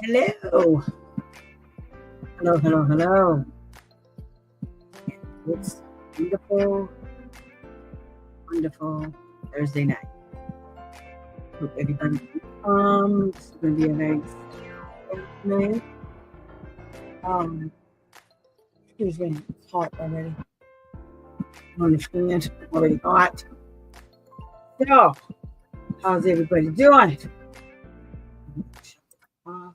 Hello. Hello, hello, hello. It's wonderful, wonderful Thursday night. Hope everybody can come. This is going to be a very exciting night. Um, Excuse me, it's hot already. On the screen, it's already hot. So, how's everybody doing? Off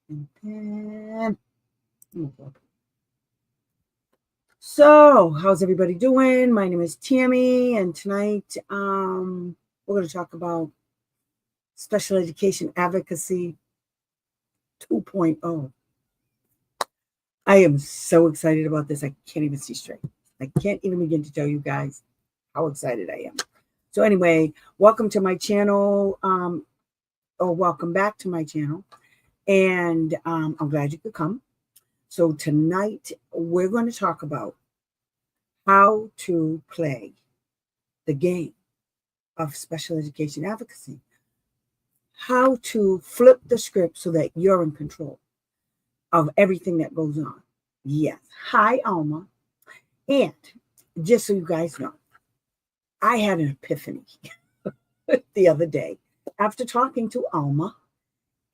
and then. So, how's everybody doing? My name is Tammy, and tonight we're going to talk about Special Education Advocacy 2.0. I am so excited about this. I can't even see straight. I can't even begin to tell you guys how excited I am. So anyway, welcome to my channel, or welcome back to my channel. And I'm glad you could come. So tonight we're going to talk about how to play the game of special education advocacy. How to flip the script so that you're in control of everything that goes on. Yes. Hi, Alma. And just so you guys know, I had an epiphany the other day after talking to Alma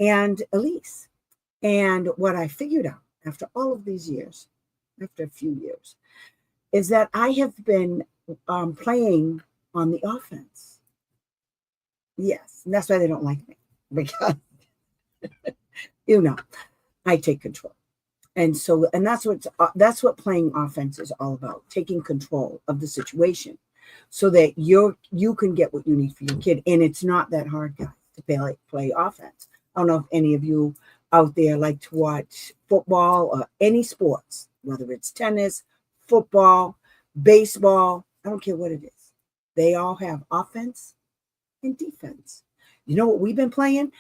and Elise. And what I figured out after all of these years, after a few years, is that I have been playing on the offense. Yes. And that's why they don't like me, because, I take control. And so, and that's what playing offense is all about, taking control of the situation so that you can get what you need for your kid. And it's not that hard, guys, to play offense. I don't know if any of you out there like to watch football or any sports, whether it's tennis, football, baseball, I don't care what it is. They all have offense and defense. You know what we've been playing?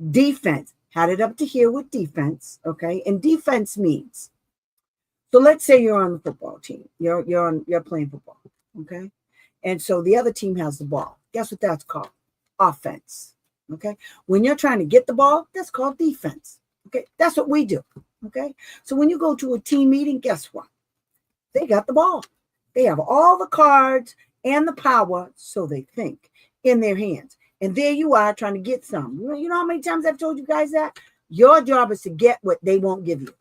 Defense. Had it up to here with defense, okay? And defense means, so let's say you're on the football team. You're playing football, okay? And so the other team has the ball. Guess what that's called? Offense, okay? When you're trying to get the ball, that's called defense, okay? That's what we do, okay? So when you go to a team meeting, guess what? They got the ball. They have all the cards and the power, so they think, in their hands. And there you are trying to get some. You know how many times I've told you guys that? Your job is to get what they won't give you.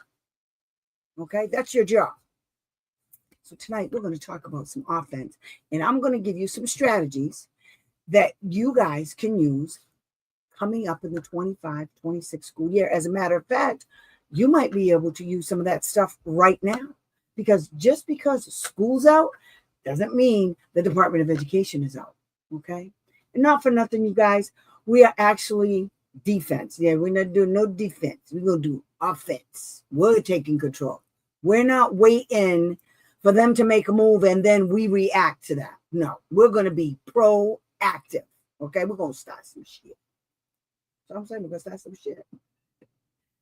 Okay? That's your job. So tonight we're going to talk about some offense. And I'm going to give you some strategies that you guys can use coming up in the 25-26 school year. As a matter of fact, you might be able to use some of that stuff right now. Because just because school's out doesn't mean the Department of Education is out. Okay? And not for nothing, you guys, we are actually defense. Yeah, we're not doing no defense. We're going to do offense. We're taking control. We're not waiting for them to make a move and then we react to that. No, we're going to be proactive. Okay, we're going to start some shit. So I'm saying we're going to start some shit.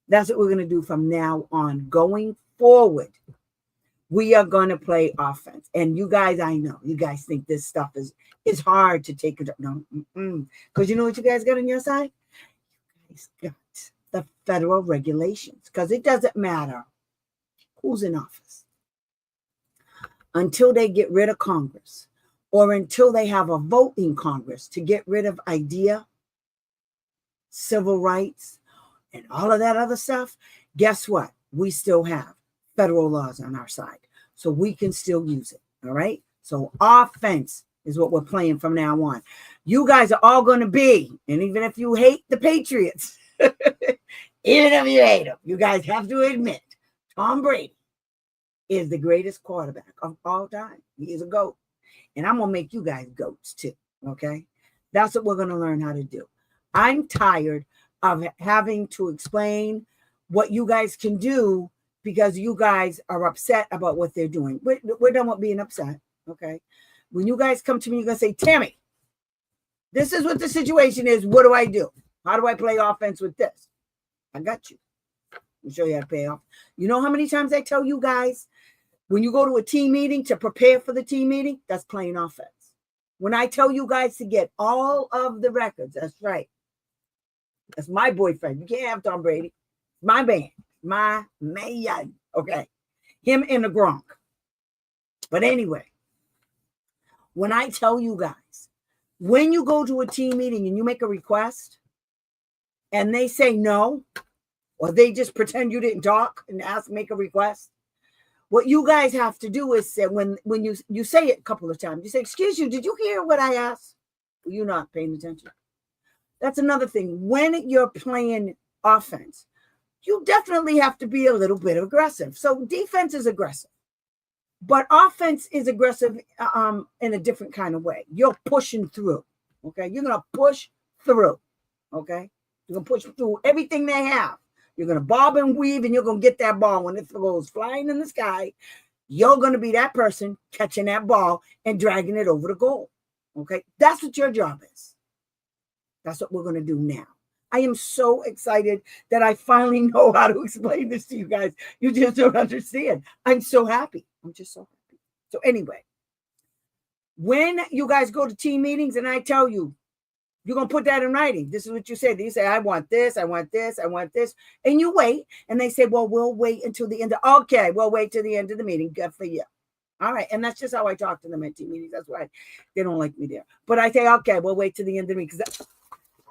That's what we're going to do from now on. Going forward, we are going to play offense. And you guys, I know, you guys think this stuff is hard to take control. No, because you know what you guys got on your side? You guys got the federal regulations. Because it doesn't matter who's in office until they get rid of Congress or until they have a vote in Congress to get rid of IDEA, civil rights, and all of that other stuff. Guess what? We still have federal laws on our side. So we can still use it. All right. So offense is what we're playing from now on. You guys are all going to be, and even if you hate the Patriots, even if you hate them, you guys have to admit Tom Brady is the greatest quarterback of all time. He is a GOAT. And I'm going to make you guys GOATs too. Okay. That's what we're going to learn how to do. I'm tired of having to explain what you guys can do because you guys are upset about what they're doing. We're done with being upset, okay? When you guys come to me, you're going to say, Tammy, this is what the situation is. What do I do? How do I play offense with this? I got you. I'll show you how to play off. You know how many times I tell you guys, when you go to a team meeting to prepare for the team meeting, that's playing offense. When I tell you guys to get all of the records, that's right. That's my boyfriend. You can't have Tom Brady. My man. Okay. Him in the Gronk. But anyway, when I tell you guys, when you go to a team meeting and you make a request and they say no, or they just pretend you didn't talk and make a request, what you guys have to do is say, when you say it a couple of times, you say, excuse you, did you hear what I asked? Were you not paying attention? That's another thing. When you're playing offense, you definitely have to be a little bit aggressive. So defense is aggressive, but offense is aggressive in a different kind of way. You're pushing through, okay? You're going to push through, okay? You're going to push through everything they have. You're going to bob and weave, and you're going to get that ball. When it goes flying in the sky, you're going to be that person catching that ball and dragging it over the goal, okay? That's what your job is. That's what we're going to do now. I am so excited that I finally know how to explain this to you guys. You just don't understand. I'm so happy. I'm just so happy. So anyway, when you guys go to team meetings and I tell you, you're going to put that in writing. This is what you say. You say, I want this, I want this, I want this. And you wait. And they say, well, we'll wait until the end. Okay, we'll wait till the end of the meeting. Good for you. All right. And that's just how I talk to them at team meetings. That's why they don't like me there. But I say, okay, we'll wait till the end of the meeting. Because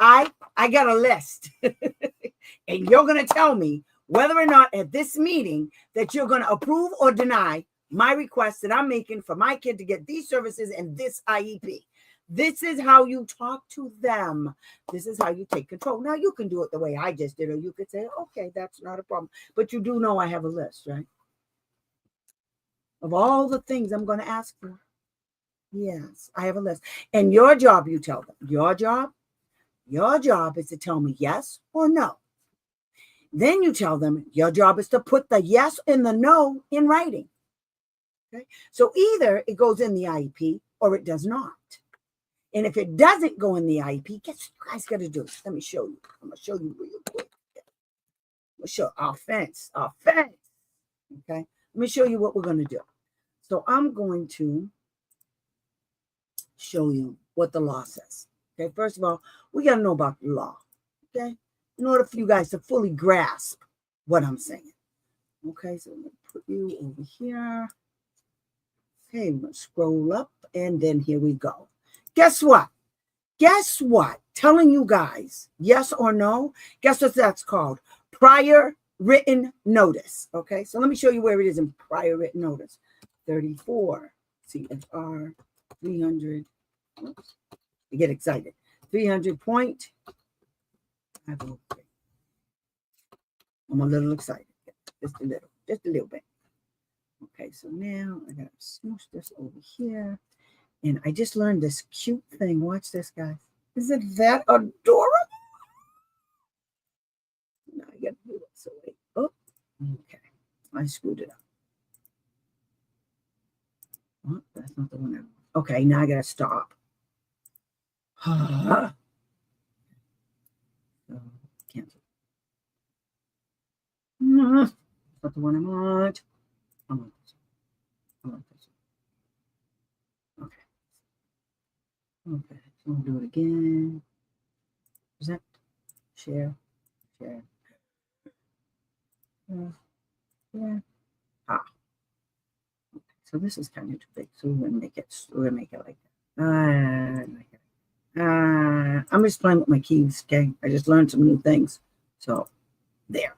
I got a list. And you're going to tell me whether or not at this meeting that you're going to approve or deny my request that I'm making for my kid to get these services and this IEP. This is how you talk to them. This is how you take control. Now, you can do it the way I just did, or you could say, okay, that's not a problem. But you do know I have a list, right? Of all the things I'm going to ask for. Yes, I have a list. And your job, you tell them, your job is to tell me yes or no. Then you tell them your job is to put the yes and the no in writing. Okay? So either it goes in the IEP or it does not. And if it doesn't go in the IEP, guess what you guys got to do? Let me show you. I'm going to show you real quick. We'll show offense. Okay? Let me show you what we're going to do. So I'm going to show you what the law says. Okay, first of all, we got to know about the law. Okay, in order for you guys to fully grasp what I'm saying. Okay, so I'm going to put you over here. Okay, I'm going to scroll up, and then here we go. Guess what? Telling you guys yes or no, guess what that's called? Prior written notice. Okay, so let me show you where it is in prior written notice. 34 CFR 300. Oops, I get excited. 300.503. I'm a little excited. Just a little bit. Okay, so now I gotta smoosh this over here. And I just learned this cute thing. Watch this, guys. Isn't that adorable? Now I gotta do it. So wait. Oh, okay. I screwed it up. Oh, that's not the one I want. Okay, now I gotta stop. So, cancel. That's not the one I want. I want this one. Okay, so we'll do it again. Present, share. Yeah. Ah. Okay, so this is kind of too big, so we're gonna make it like that. I'm just playing with my keys, okay? I just learned some new things. So there.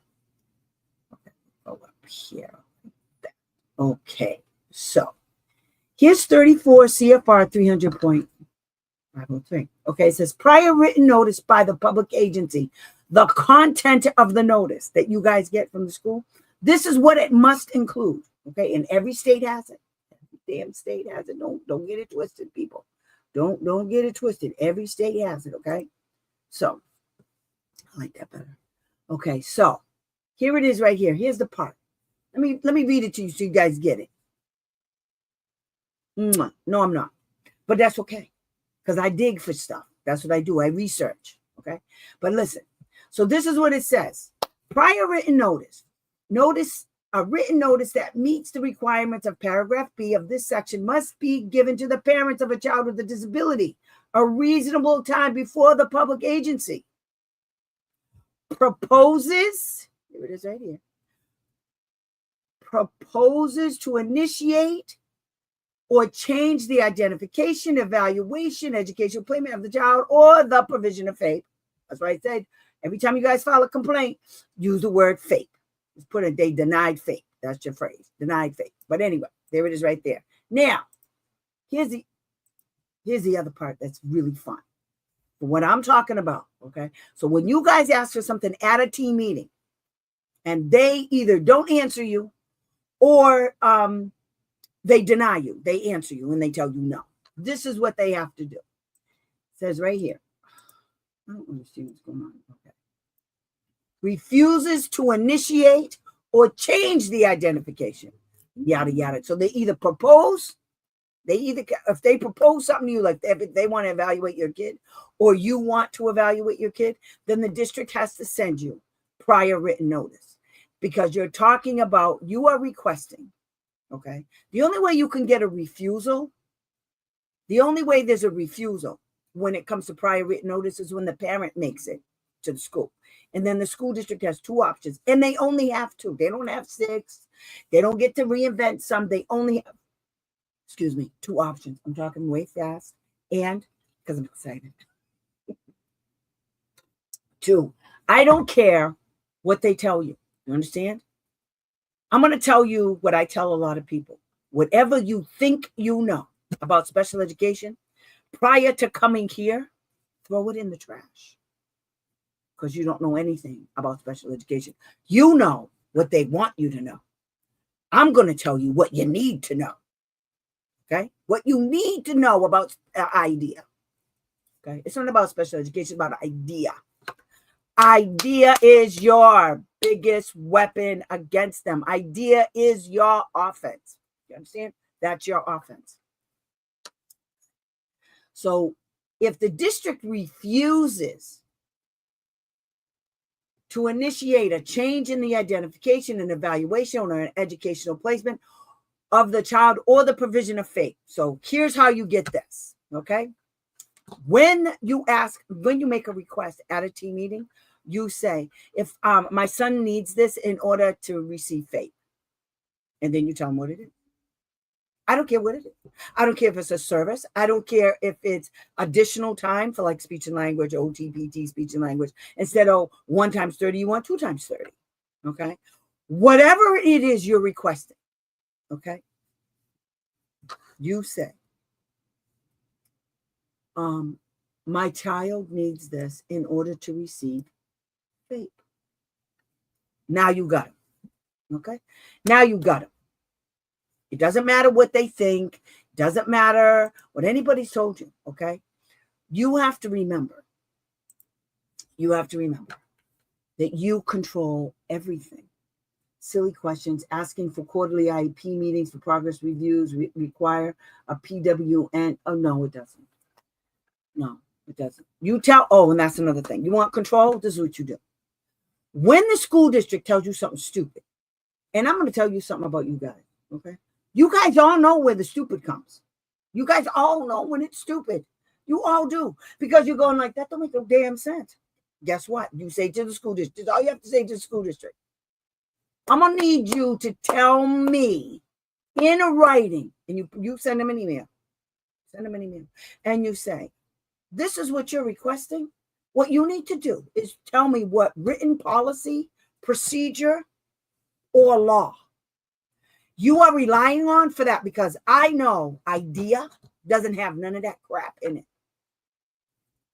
Okay, go up here. Like okay, so here's 34 CFR 300.503. Okay, it says prior written notice by the public agency. The content of the notice that you guys get from the school, this is what it must include. Okay, and every state has it. Every damn state has it. Don't get it twisted, people. Don't get it twisted. Every state has it. Okay, so I like that better. Okay, so here it is right here. Here's the part. Let me read it to you so you guys get it. No, I'm not, but that's okay because I dig for stuff. That's what I do. I research. Okay, but listen. So this is what it says. Prior written notice. A written notice that meets the requirements of paragraph B of this section must be given to the parents of a child with a disability a reasonable time before the public agency proposes Here it is right here. Proposes to initiate or change the identification, evaluation, educational placement of the child, or the provision of FAPE. That's why I said every time you guys file a complaint, use the word FAPE. Just put it, they denied FAPE. That's your phrase, denied FAPE. But anyway, there it is right there. Now, here's the other part that's really fun. What I'm talking about, okay? So when you guys ask for something at a team meeting and they either don't answer you or they deny you, they answer you and they tell you no. This is what they have to do. It says right here. I don't understand what's going on. Okay. Refuses to initiate or change the identification, yada, yada. So they either propose, if they propose something to you, like if they want to evaluate your kid or you want to evaluate your kid, then the district has to send you prior written notice because you're talking about, you are requesting, okay? The only way you can get a refusal, the only way there's a refusal when it comes to prior written notice is when the parent makes it to the school. And then the school district has two options and they only have two. They don't have six. They don't get to reinvent some. They only have, two options. I'm talking way fast and because I'm excited. Two, I don't care what they tell you. You understand? I'm going to tell you what I tell a lot of people. Whatever you think you know about special education, prior to coming here, throw it in the trash because you don't know anything about special education. You know what they want you to know. I'm going to tell you what you need to know. Okay? What you need to know about IDEA. Okay? It's not about special education, it's about IDEA. IDEA is your biggest weapon against them. IDEA is your offense. You understand? That's your offense. So if the district refuses to initiate a change in the identification and evaluation or an educational placement of the child or the provision of FAPE. So here's how you get this, okay? When you make a request at a team meeting, you say, if my son needs this in order to receive FAPE, and then you tell him what it is. I don't care what it is. I don't care if it's a service. I don't care if it's additional time for like speech and language, OTPT, speech and language. Instead of 1 times 30, you want 2 times 30, okay? Whatever it is you're requesting, okay? You say, my child needs this in order to receive FAPE. Now you got him, okay? Now you got him. It doesn't matter what they think. It doesn't matter what anybody's told you, okay? You have to remember that you control everything. Silly questions, asking for quarterly IEP meetings for progress reviews require a PWN. Oh, no, it doesn't. No, it doesn't. You tell, and that's another thing. You want control? This is what you do. When the school district tells you something stupid, and I'm going to tell you something about you guys, okay? You guys all know where the stupid comes. You guys all know when it's stupid. You all do. Because you're going like, that don't make no damn sense. Guess what? You say to the school district. That's all you have to say to the school district. I'm going to need you to tell me in a writing, and you send them an email. Send them an email. And you say, this is what you're requesting. What you need to do is tell me what written policy, procedure, or law you are relying on for that, because I know IDEA doesn't have none of that crap in it.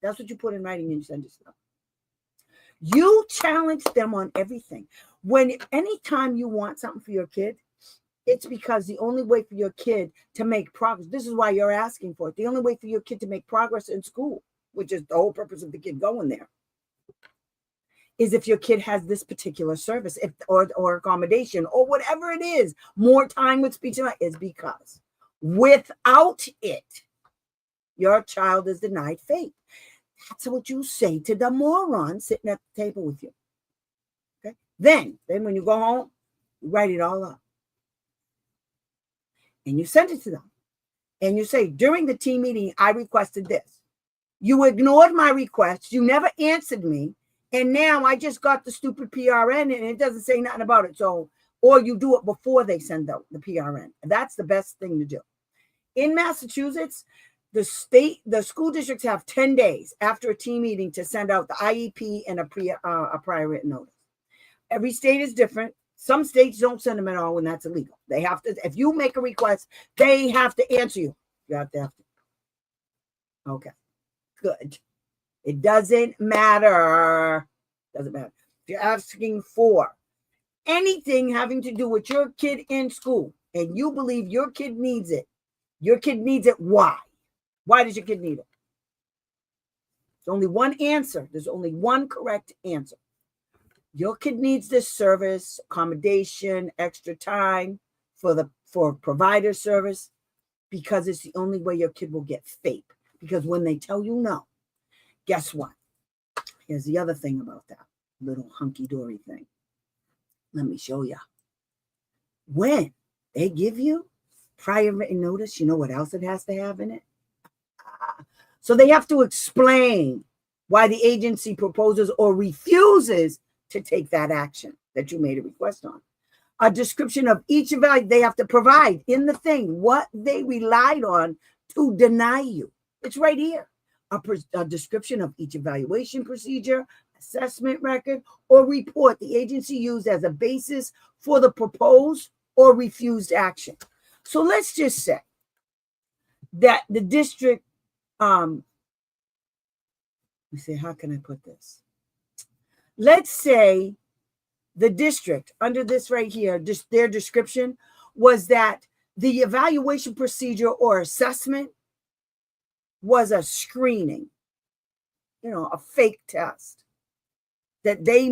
That's what you put in writing and you send it to them. You challenge them on everything. Anytime you want something for your kid, it's because the only way for your kid to make progress, this is why you're asking for it, the only way for your kid to make progress in school, which is the whole purpose of the kid going there, is if your kid has this particular service or accommodation or whatever it is, more time with speech and language, is because without it, your child is denied FAPE. That's what you say to the moron sitting at the table with you. Okay. Then when you go home, you write it all up. And you send it to them. And you say, during the team meeting, I requested this. You ignored my request. You never answered me. And now I just got the stupid PRN and it doesn't say nothing about it. So, or you do it before they send out the PRN. That's the best thing to do. In Massachusetts, the school districts have 10 days after a team meeting to send out the IEP and a prior written notice. Every state is different. Some states don't send them at all when that's illegal. They have to, if you make a request, they have to answer you. You have to. Okay, good. It doesn't matter. Doesn't matter. If you're asking for anything having to do with your kid in school and you believe your kid needs it, why? Why does your kid need it? There's only one answer. There's only one correct answer. Your kid needs this service, accommodation, extra time for provider service, because it's the only way your kid will get FAPE. Because when they tell you no, guess what? Here's the other thing about that little hunky-dory thing. Let me show you. When they give you prior written notice, you know what else it has to have in it? So they have to explain why the agency proposes or refuses to take that action that you made a request on. A description of each evaluation. They have to provide in the thing what they relied on to deny you. It's right here. A description of each evaluation procedure, assessment record, or report the agency used as a basis for the proposed or refused action. So let's just say that the district, let me say, how can I put this? Let's say the district, under this right here, just their description was that the evaluation procedure or assessment was a screening, a fake test that they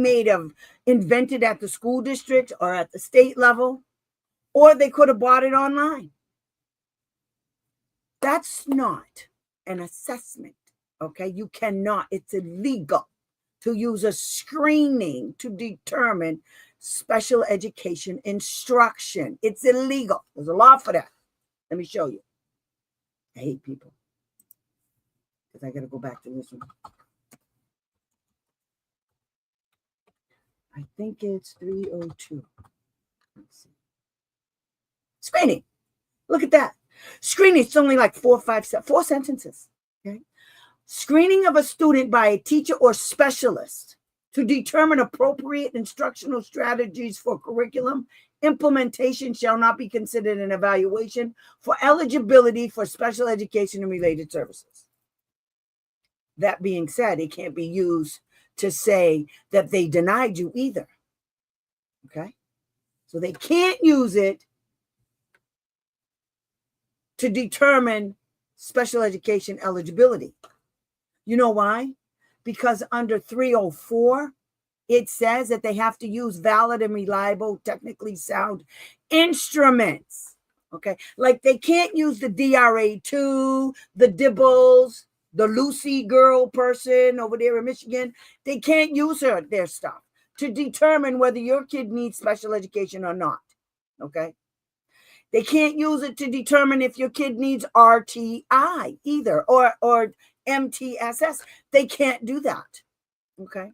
invented at the school district or at the state level, or they could have bought it online. That's not an assessment, okay? You cannot, it's illegal to use a screening to determine special education instruction. It's illegal. There's a law for that. Let me show you. I hate people because I got to go back to this one. I think it's 302. Let's see. Screening. Look at that. Screening, it's only like four sentences. Okay. Screening of a student by a teacher or specialist to determine appropriate instructional strategies for curriculum implementation shall not be considered an evaluation for eligibility for special education and related services. That being said, it can't be used to say that they denied you either. Okay? So they can't use it to determine special education eligibility. You know why? Because under 304, it says that they have to use valid and reliable, technically sound instruments. Okay? Like they can't use the DRA2, the Dibbles, the Lucy girl person over there in Michigan. They can't use their stuff to determine whether your kid needs special education or not. Okay? They can't use it to determine if your kid needs RTI either, or MTSS. They can't do that. Okay.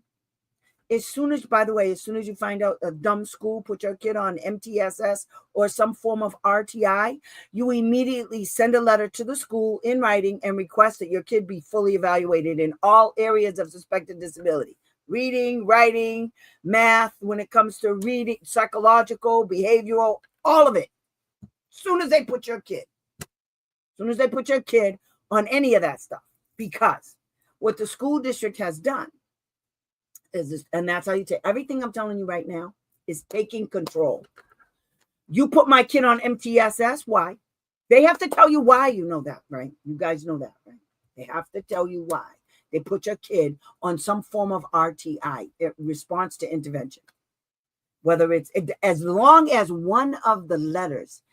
By the way, as soon as you find out a dumb school put your kid on MTSS or some form of RTI, you immediately send a letter to the school in writing and request that your kid be fully evaluated in all areas of suspected disability. Reading, writing, math, when it comes to reading, psychological, behavioral, all of it. As soon as they put your kid on any of that stuff, because what the school district has done is this, and that's how you take everything I'm telling you right now is taking control. You put my kid on MTSS, why? They have to tell you why. You know that, right? You guys know that, right? They have to tell you why they put your kid on some form of RTI, response to intervention. Whether it's, as long as one of the letters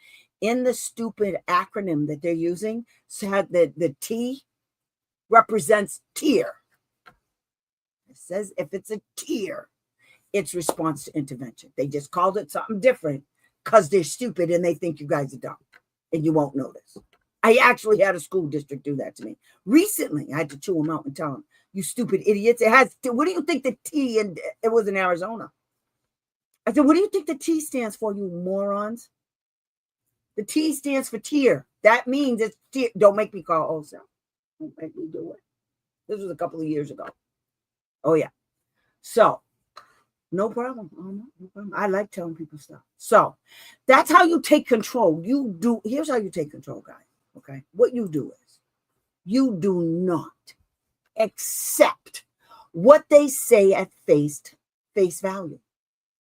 in the stupid acronym that they're using said that the T represents tier. It says if it's a tier, it's response to intervention. They just called it something different because they're stupid and they think you guys are dumb and you won't notice. I actually had a school district do that to me recently. I had to chew them out and tell them, you stupid idiots. It has, what do you think the T, and it was in Arizona. I said, what do you think the T stands for, you morons? The T stands for tier. That means it's tier. Don't make me call wholesale. Don't make me do it. This was a couple of years ago. Oh, yeah. So, no problem. Oh, no problem. I like telling people stuff. So, that's how you take control. Here's how you take control, guys. Okay? What you do is, you do not accept what they say at face value.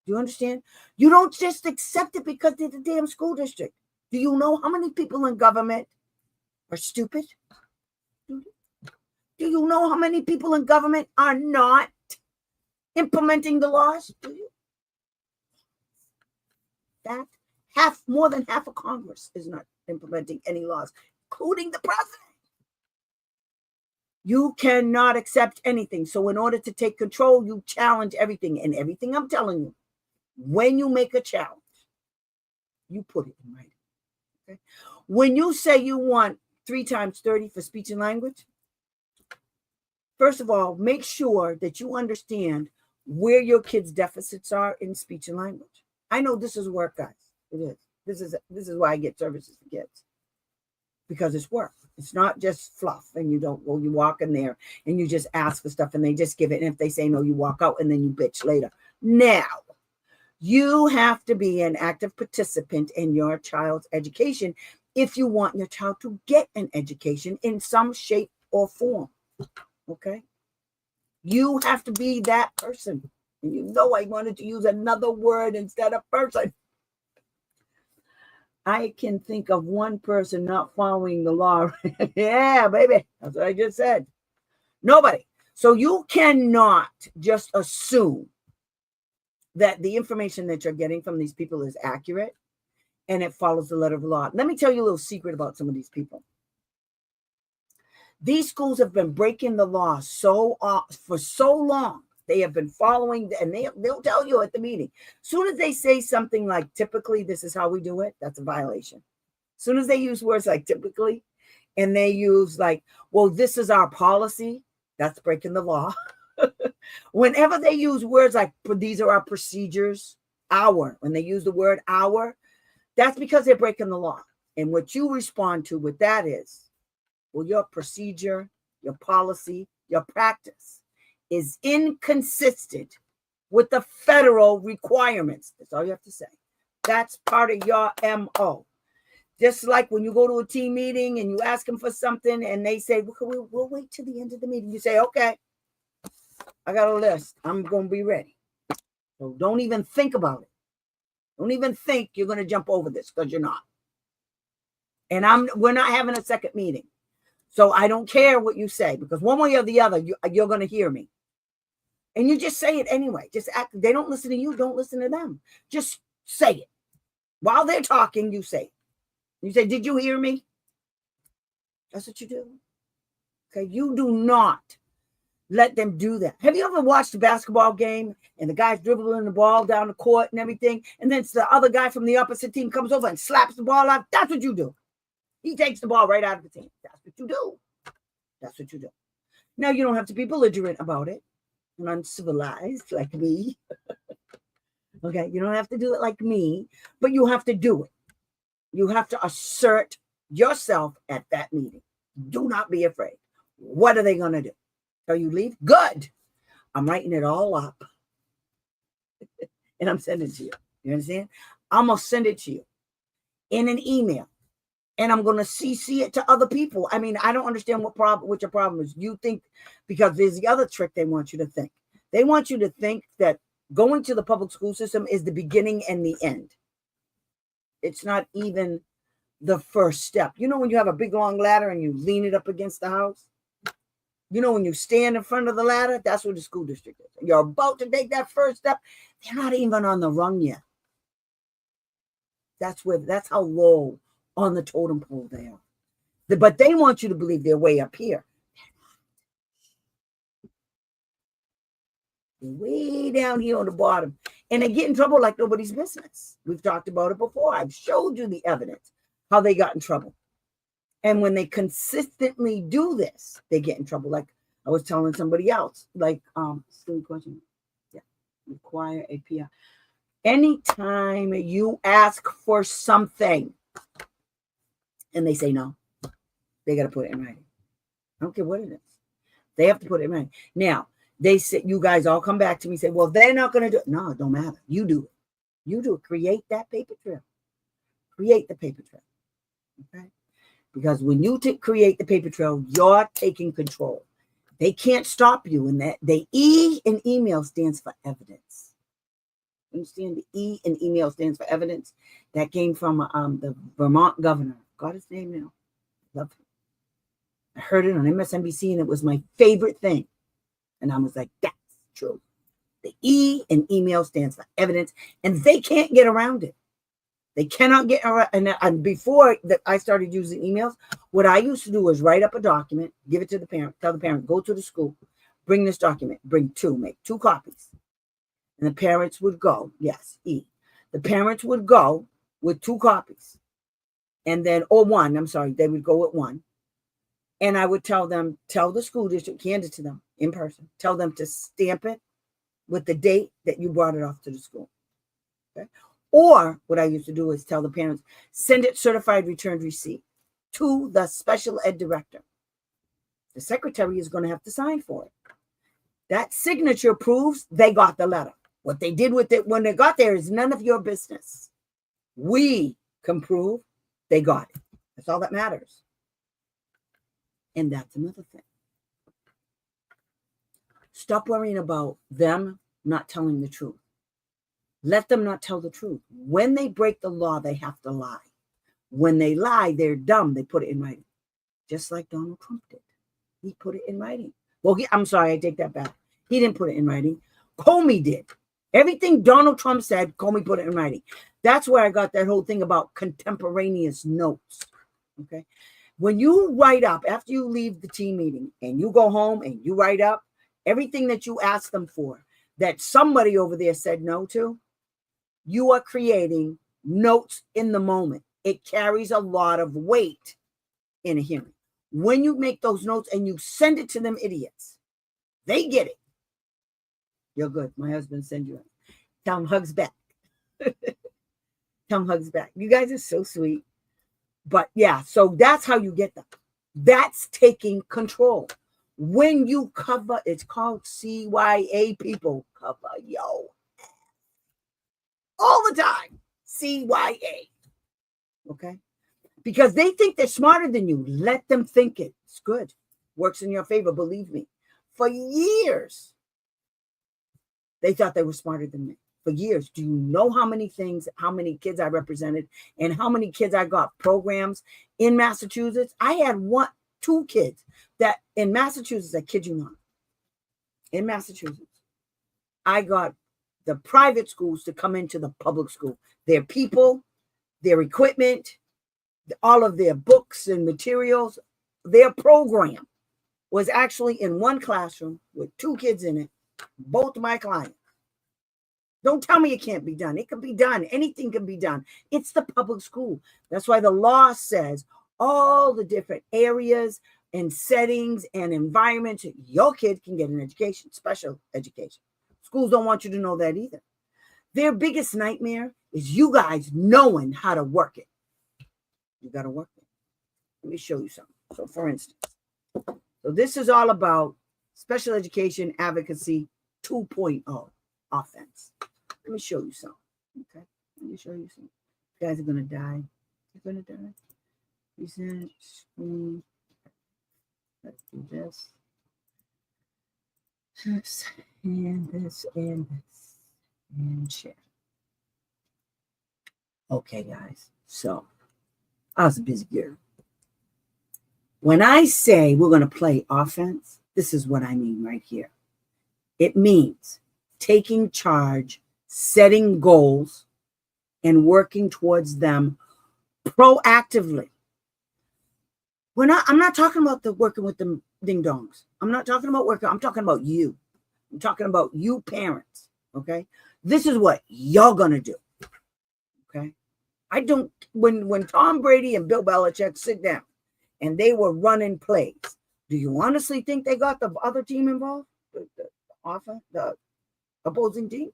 Do you understand? You don't just accept it because they're the damn school district. Do you know how many people in government are stupid? Do you know how many people in government are not implementing the laws? Do you? More than half of Congress is not implementing any laws, including the president. You cannot accept anything. So in order to take control, you challenge everything. And everything I'm telling you, when you make a challenge, you put it in writing. Okay? When you say you want 3 times 30 for speech and language, first of all, make sure that you understand where your kids' deficits are in speech and language. I know this is work, guys. It is. This is why I get services for kids. Because it's work. It's not just fluff, and you walk in there and you just ask for stuff and they just give it. And if they say no, you walk out and then you bitch later. Now, you have to be an active participant in your child's education if you want your child to get an education in some shape or form. Okay? You have to be that person. And you know I wanted to use another word instead of person. I can think of one person not following the law. Yeah, baby. That's what I just said. Nobody. So you cannot just assume that the information that you're getting from these people is accurate and it follows the letter of the law. Let me tell you a little secret about some of these people. These schools have been breaking the law for so long. They have been following, and they'll tell you at the meeting. As soon as they say something like, typically, this is how we do it, that's a violation. As soon as they use words like typically, and they use like, well, this is our policy, that's breaking the law. Whenever they use words like, these are our procedures, when they use the word our, that's because they're breaking the law. And what you respond to with that is, well, your procedure, your policy, your practice is inconsistent with the federal requirements. That's all you have to say. That's part of your MO. Just like when you go to a team meeting and you ask them for something and they say, we'll wait till the end of the meeting. You say, okay, I got a list. I'm going to be ready. So don't even think about it. Don't even think you're going to jump over this, because you're not. And we're not having a second meeting. So I don't care what you say, because one way or the other, you're going to hear me. And you just say it anyway. Just act. They don't listen to you. Don't listen to them. Just say it. While they're talking, you say it. You say, did you hear me? That's what you do. Okay. You do not let them do that. Have you ever watched a basketball game and the guy's dribbling the ball down the court and everything, and then the other guy from the opposite team comes over and slaps the ball out? That's what you do. He takes the ball right out of the team. That's what you do. That's what you do. Now, you don't have to be belligerent about it and uncivilized like me. Okay, you don't have to do it like me, but you have to do it. You have to assert yourself at that meeting. Do not be afraid. What are they going to do? So you leave? Good. I'm writing it all up. And I'm sending it to you. You understand? I'm going to send it to you in an email. And I'm going to CC it to other people. I mean, I don't understand what your problem is. You think, because there's the other trick they want you to think. They want you to think that going to the public school system is the beginning and the end. It's not even the first step. You know when you have a big long ladder and you lean it up against the house? You know when you stand in front of the ladder? That's what the school district is. You're about to take that first step. They're not even on the rung yet. That's how low on the totem pole they are. But they want you to believe they're way up here. They're way down here on the bottom. And they get in trouble like nobody's business. We've talked about it before. I've showed you the evidence, how they got in trouble. And when they consistently do this, they get in trouble like I was telling somebody else, like, silly question. Yeah, require a PR. Anytime you ask for something and they say no, they got to put it in writing. I don't care what it is. They have to put it in writing. Now, they say, you guys all come back to me and say, well, they're not going to do it. No, it don't matter. You do it. You do it. Create that paper trail. Create the paper trail. Okay? Because when you create the paper trail, you're taking control. They can't stop you in that. The E in email stands for evidence. Understand? The E in email stands for evidence. That came from the Vermont governor. Got his name now. Love him. I heard it on MSNBC and it was my favorite thing. And I was like, that's true. The E in email stands for evidence, and they can't get around it. They cannot get around. And before that, I started using emails. What I used to do was write up a document, give it to the parent, tell the parent, go to the school, bring this document, make 2 copies. And the parents would go, yes, E. The parents would go with 2 copies. And then, or 1, I'm sorry, they would go with 1. And I would tell them, tell the school district, hand it to them in person. Tell them to stamp it with the date that you brought it off to the school. Okay? Or what I used to do is tell the parents, send it certified returned receipt to the special ed director. The secretary is going to have to sign for it. That signature proves they got the letter. What they did with it when they got there is none of your business. We can prove they got it. That's all that matters. And that's another thing. Stop worrying about them not telling the truth. Let them not tell the truth. When they break the law, they have to lie. When they lie, they're dumb. They put it in writing. Just like Donald Trump did. He put it in writing. Well, I'm sorry, I take that back. He didn't put it in writing. Comey did. Everything Donald Trump said, Comey put it in writing. That's where I got that whole thing about contemporaneous notes. Okay? When you write up, after you leave the team meeting and you go home and you write up everything that you asked them for, that somebody over there said no to, you are creating notes in the moment. It carries a lot of weight in a hearing. When you make those notes and you send it to them idiots, they get it. You're good. My husband sends you it. Tell him hugs back. Tell him hugs back. You guys are so sweet. But yeah, so that's how you get them. That's taking control. When you cover, it's called CYA, people. Cover yo all the time. CYA. Okay? Because they think they're smarter than you. Let them think it. It's good. Works in your favor, believe me. For years, they thought they were smarter than me. For years. Do you know how many kids I represented and how many kids I got programs in Massachusetts? I had 2 kids that in Massachusetts, I kid you not, in Massachusetts, I got the private schools to come into the public school. Their people, their equipment, all of their books and materials, their program was actually in one classroom with 2 kids in it, both my clients. Don't tell me it can't be done. It can be done. Anything can be done. It's the public school. That's why the law says all the different areas and settings and environments your kid can get an education, special education. Schools don't want you to know that either. Their biggest nightmare is you guys knowing how to work it. You got to work it. Let me show you something. So for instance, so this is all about Special Education Advocacy 2.0 offense. Let me show you something. Okay. Let me show you something. You guys are going to die. You're going to die. Present screen. Let's do this. This and this and this. And share. Okay, guys. So I was a busy girl. When I say we're going to play offense, this is what I mean right here. It means taking charge, setting goals, and working towards them proactively. I'm not talking about the working with the ding dongs. I'm not talking about working. I'm talking about you. I'm talking about you parents. Okay. This is what y'all going to do. Okay. I don't, when Tom Brady and Bill Belichick sit down and they were running plays, Do you honestly think they got the other team involved? The opposing team?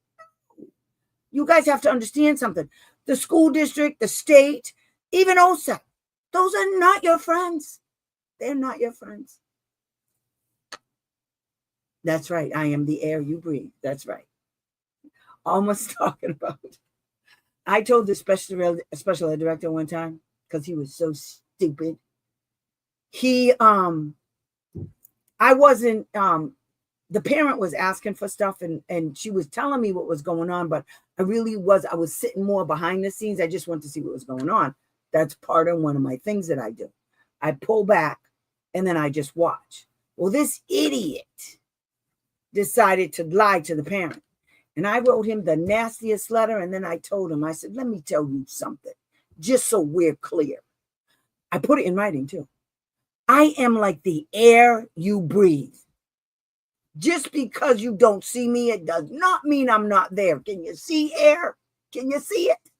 You guys have to understand something. The school district, the state, even OSA, those are not your friends. They're not your friends. That's right. I am the air you breathe. That's right. Almost talking about. I told the special ed director one time, because he was so stupid. I wasn't, the parent was asking for stuff and she was telling me what was going on, but I was sitting more behind the scenes. I just wanted to see what was going on. That's part of one of my things that I do. I pull back and then I just watch. Well, this idiot decided to lie to the parent. And I wrote him the nastiest letter. And then I told him, I said, let me tell you something, just so we're clear. I put it in writing too. I am like the air you breathe. Just because you don't see me, it does not mean I'm not there. Can you see air? Can you see it?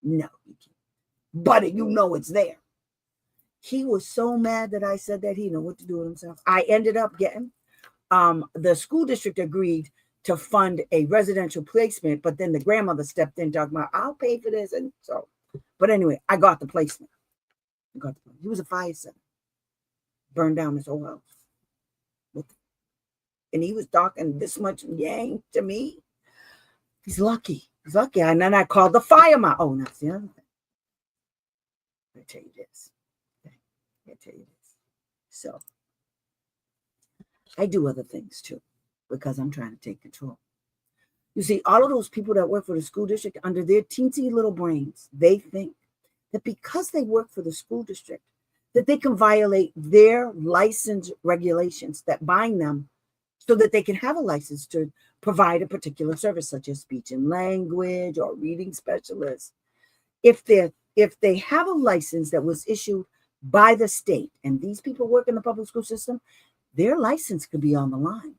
No, you can't. But you know it's there. He was so mad that I said that he didn't know what to do with himself. I ended up getting, the school district agreed to fund a residential placement, but then the grandmother stepped in talking about, I'll pay for this. And so, but anyway, I got the placement. He was a fire center. Burned down his whole house. And he was talking this much yang to me. He's lucky. He's lucky. And then I called the fireman. Oh, that's the other thing. I tell you this. So I do other things too, because I'm trying to take control. You see, all of those people that work for the school district, under their teensy little brains, they think that because they work for the school district, that they can violate their license regulations that bind them so that they can have a license to provide a particular service, such as speech and language or reading specialists. If they have a license that was issued by the state, and these people work in the public school system, their license could be on the line.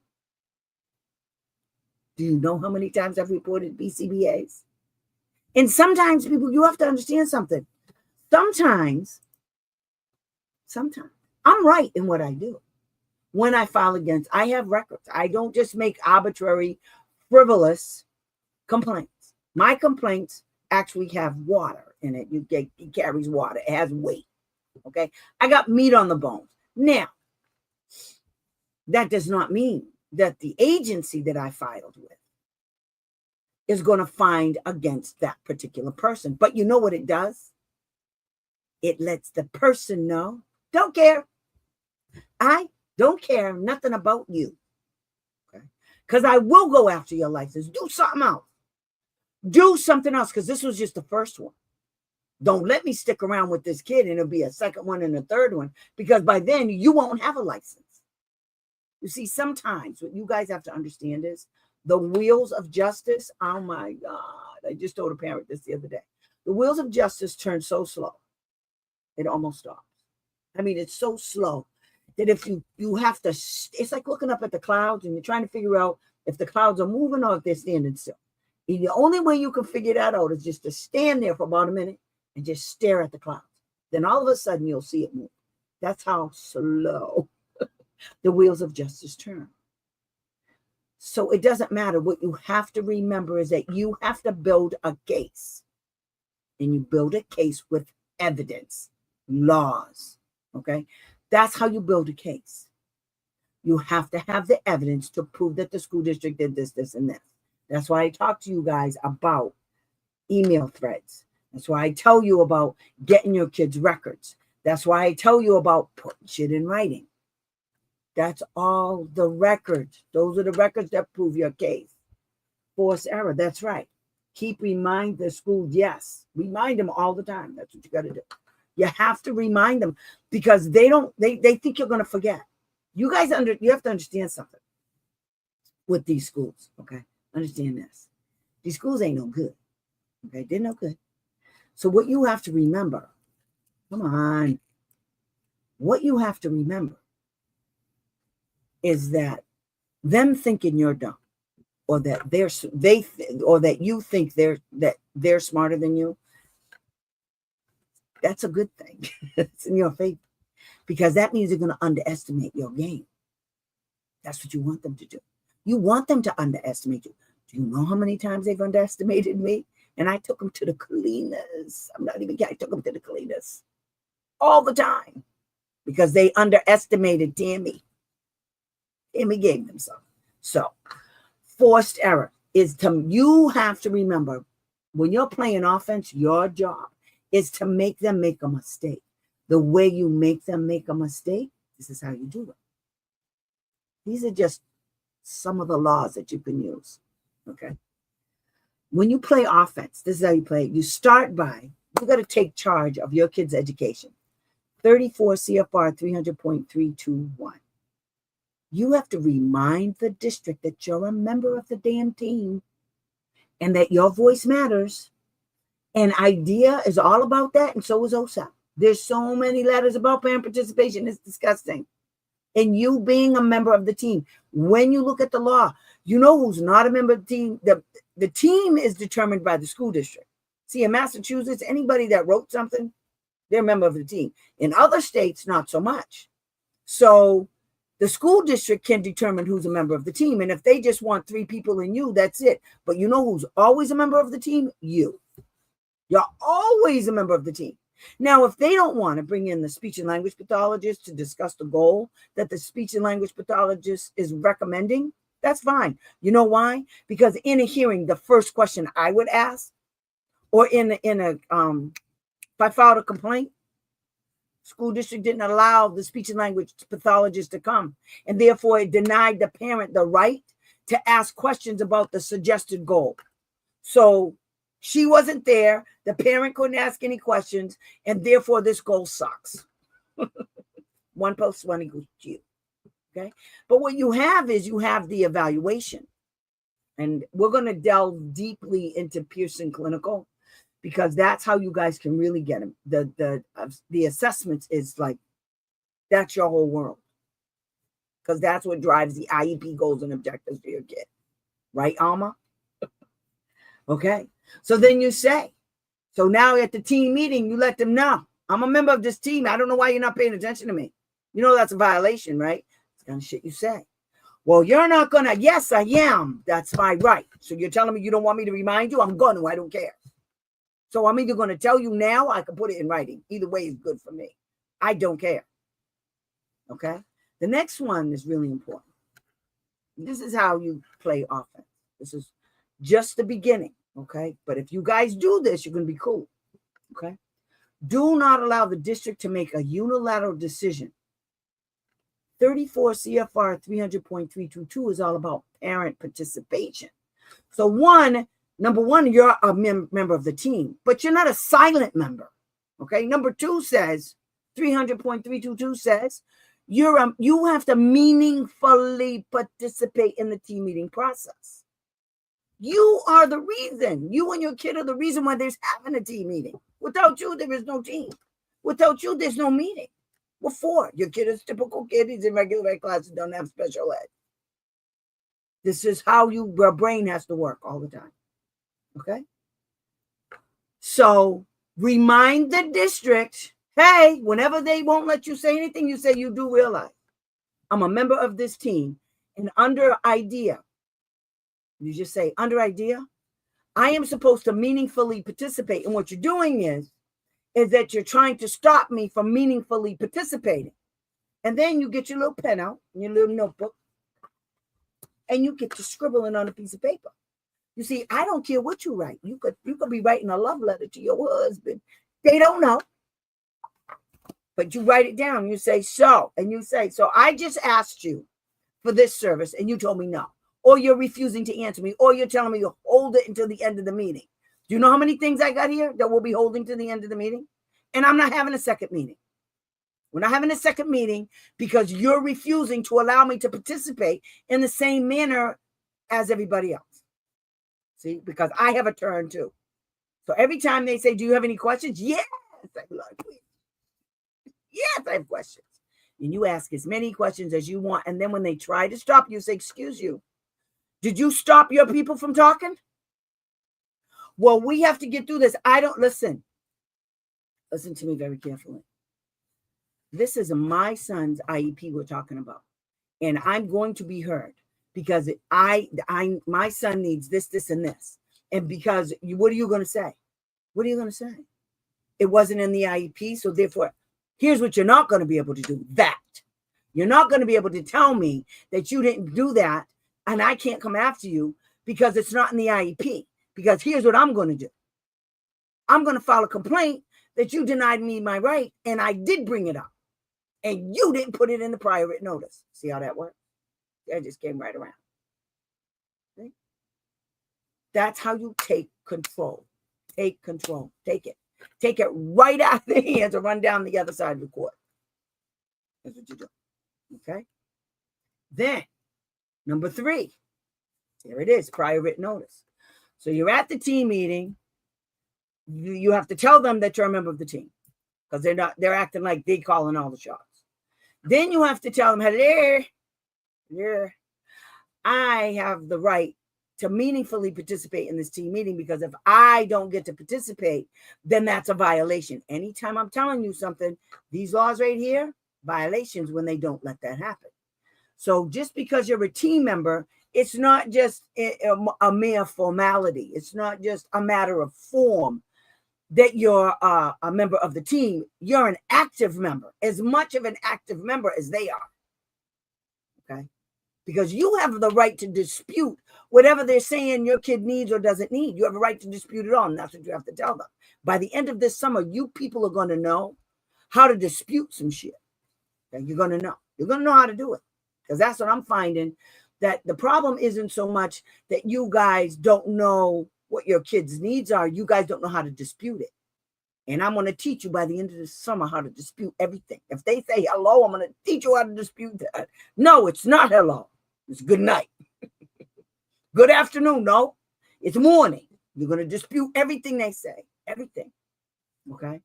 Do you know how many times I've reported BCBAs? And sometimes, people, you have to understand something. Sometimes I'm right in what I do. When I file against, I have records. I don't just make arbitrary, frivolous complaints. My complaints actually have water in it. It carries water. It has weight. Okay. I got meat on the bones. Now, that does not mean that the agency that I filed with is going to find against that particular person. But you know what it does? It lets the person know, don't care. I don't care nothing about you. Okay. Because I will go after your license. Do something else. Do something else, because this was just the first one. Don't let me stick around with this kid and it'll be a second one and a third one, because by then you won't have a license. You see, sometimes what you guys have to understand is the wheels of justice. Oh my God. I just told a parent this the other day. The wheels of justice turn so slow, it almost stops. I mean, it's so slow that if you have to, it's like looking up at the clouds and you're trying to figure out if the clouds are moving or if they're standing still. And the only way you can figure that out is just to stand there for about a minute and just stare at the clouds. Then all of a sudden you'll see it move. That's how slow the wheels of justice turn. So it doesn't matter. What you have to remember is that you have to build a case. And you build a case with evidence, laws. Okay? That's how you build a case. You have to have the evidence to prove that the school district did this, this, and this. That's why I talk to you guys about email threads. That's why I tell you about getting your kids' records. That's why I tell you about putting shit in writing. That's all the records. Those are the records that prove your case. Force error. That's right. Keep remind the school. Yes. Remind them all the time. That's what you got to do. You have to remind them, because they think you're going to forget. You guys you have to understand something with these schools. Okay. Understand this. These schools ain't no good. Okay. They're no good. So what you have to remember, come on. What you have to remember is that them thinking you're dumb, or that or that you think they're smarter than you, that's a good thing. It's in your favor. because that means they're going to underestimate your game. That's what you want them to do. You want them to underestimate you. Do you know how many times they've underestimated me? And I took them to the cleaners. I'm not even kidding. I took them to the cleaners all the time because they underestimated Tammy. Tammy gave them some. So forced error is you have to remember when you're playing offense, your job is to make them make a mistake. The way you make them make a mistake, this is how you do it. These are just some of the laws that you can use. Okay. When you play offense, this is how you play it. You start by, you got to take charge of your kid's education. 34 CFR 300.321. You have to remind the district that you're a member of the damn team and that your voice matters. And IDEA is all about that, and so is OSAP. There's so many letters about parent participation. It's disgusting. And you being a member of the team, when you look at the law, you know who's not a member of the team. The team is determined by the school district. See, in Massachusetts, anybody that wrote something, they're a member of the team. In other states, not so much. So the school district can determine who's a member of the team. And if they just want 3 people in you, that's it. But you know who's always a member of the team? You. You're always a member of the team. Now, if they don't want to bring in the speech and language pathologist to discuss the goal that the speech and language pathologist is recommending, that's fine. You know why? Because in a hearing, the first question I would ask, or if I filed a complaint, school district didn't allow the speech and language pathologist to come, and therefore it denied the parent the right to ask questions about the suggested goal. So she wasn't there. The parent couldn't ask any questions, and therefore this goal sucks. 1 + 1 = 2. Okay. But what you have is you have the evaluation, and we're going to delve deeply into Pearson Clinical because that's how you guys can really get them. The assessments is like, that's your whole world because that's what drives the IEP goals and objectives for your kid. Right, Alma? Okay. So then you say, so now at the team meeting, you let them know, I'm a member of this team. I don't know why you're not paying attention to me. You know that's a violation, right? It's the kind of shit you say. Well, you're not going to. Yes, I am. That's my right. So you're telling me you don't want me to remind you? I'm going to. I don't care. So I'm either going to tell you now, I can put it in writing. Either way is good for me. I don't care. Okay? The next one is really important. This is how you play offense. This is just the beginning. Okay? But if you guys do this, you're going to be cool. Okay? Do not allow the district to make a unilateral decision. 34 CFR 300.322 is all about parent participation. So number one, you're a member of the team, but you're not a silent member. Okay. Number 2 says, 300.322 says, you have to meaningfully participate in the team meeting process. You are the reason. You and your kid are the reason why there's having a team meeting. Without you, there is no team. Without you, there's no meeting. What for? Your kid is a typical kid. He's in regular ed classes, don't have special ed. This is how your brain has to work all the time. Okay? So remind the district, hey, whenever they won't let you say anything, you say you do realize I'm a member of this team. And under IDEA, you just say, under IDEA, I am supposed to meaningfully participate. And what you're doing is that you're trying to stop me from meaningfully participating. And then you get your little pen out, your little notebook, and you get to scribbling on a piece of paper. You see, I don't care what you write. You could be writing a love letter to your husband. They don't know. But you write it down. You say, so I just asked you for this service, and you told me no. Or you're refusing to answer me, or you're telling me to hold it until the end of the meeting. Do you know how many things I got here that we'll be holding to the end of the meeting? And I'm not having a second meeting. We're not having a second meeting because you're refusing to allow me to participate in the same manner as everybody else. See, because I have a turn too. So every time they say, do you have any questions? Yes, I have questions. And you ask as many questions as you want. And then when they try to stop you, say, excuse you. Did you stop your people from talking? Well, we have to get through this. Listen to me very carefully. this is my son's IEP we're talking about, and I'm going to be heard because my son needs this, this, and this. And because what are you going to say? What are you going to say? It wasn't in the IEP, so therefore, here's what you're not going to be able to do. That. You're not going to be able to tell me that you didn't do that, and I can't come after you because it's not in the IEP. Because here's what I'm going to do. I'm going to file a complaint that you denied me my right, and I did bring it up, and you didn't put it in the prior written notice. See how that works? That just came right around. Okay? That's how you take control. Take control. Take it. Take it right out of their hands and run down the other side of the court. That's what you do. Okay? Then, number 3. Here it is, prior written notice. So you're at the team meeting. You have to tell them that you're a member of the team because they're acting like they calling all the shots. Then you have to tell them, hello, yeah, I have the right to meaningfully participate in this team meeting because if I don't get to participate, then that's a violation. Anytime I'm telling you something, these laws right here, violations when they don't let that happen. So just because you're a team member, it's not just a mere formality. It's not just a matter of form that you're a member of the team. You're an active member, as much of an active member as they are. Okay? Because you have the right to dispute whatever they're saying your kid needs or doesn't need. You have a right to dispute it all, and that's what you have to tell them. By the end of this summer, you people are going to know how to dispute some shit. Okay? You're going to know. You're going to know how to do it. Because that's what I'm finding, that the problem isn't so much that you guys don't know what your kids' needs are. You guys don't know how to dispute it. And I'm going to teach you by the end of the summer how to dispute everything. If they say hello, I'm going to teach you how to dispute that. No, it's not hello. It's good night. Good afternoon. No, it's morning. You're going to dispute everything they say. Everything. Okay?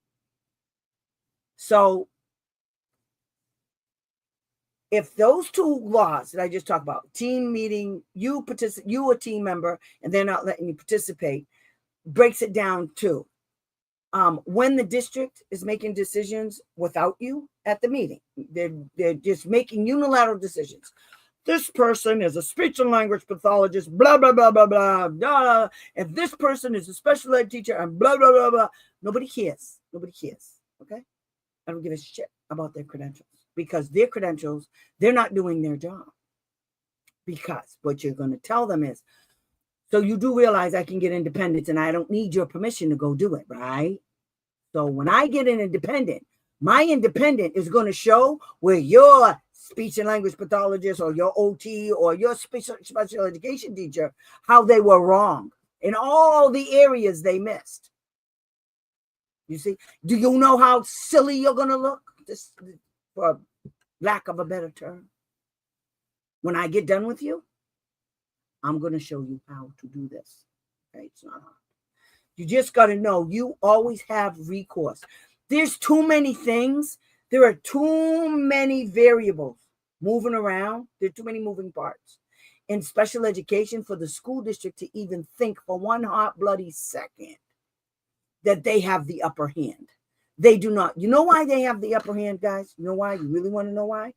So if those 2 laws that I just talked about, team meeting, you a team member, and they're not letting you participate, breaks it down to when the district is making decisions without you at the meeting, they're just making unilateral decisions. This person is a speech and language pathologist, blah, blah, blah, blah, blah, blah. If this person is a special ed teacher and blah, blah, blah, blah. Nobody cares. Nobody cares. Okay? I don't give a shit about their credentials. Because their credentials, they're not doing their job. Because what you're going to tell them is, so you do realize I can get independence and I don't need your permission to go do it, right? So when I get an independent, my independent is going to show where your speech and language pathologist or your OT or your special education teacher, how they were wrong in all the areas they missed. You see, do you know how silly you're going to look? This, for lack of a better term. When I get done with you, I'm going to show you how to do this. Okay, it's not hard. You just got to know you always have recourse. There's too many things. There are too many variables moving around. There are too many moving parts in special education for the school district to even think for one hot bloody second that they have the upper hand. They do not. You know why they have the upper hand, guys? You know why? You really want to know why?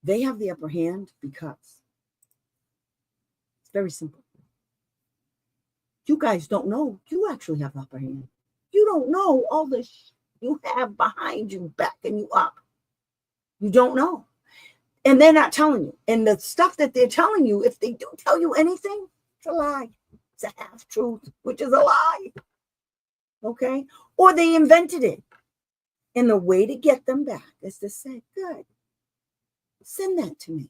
They have the upper hand because it's very simple. You guys don't know you actually have the upper hand. You don't know all the you have behind you, backing you up. You don't know. And they're not telling you. And the stuff that they're telling you, if they do tell you anything, it's a lie. It's a half-truth, which is a lie. Okay? Or they invented it. And the way to get them back is to say, good, send that to me.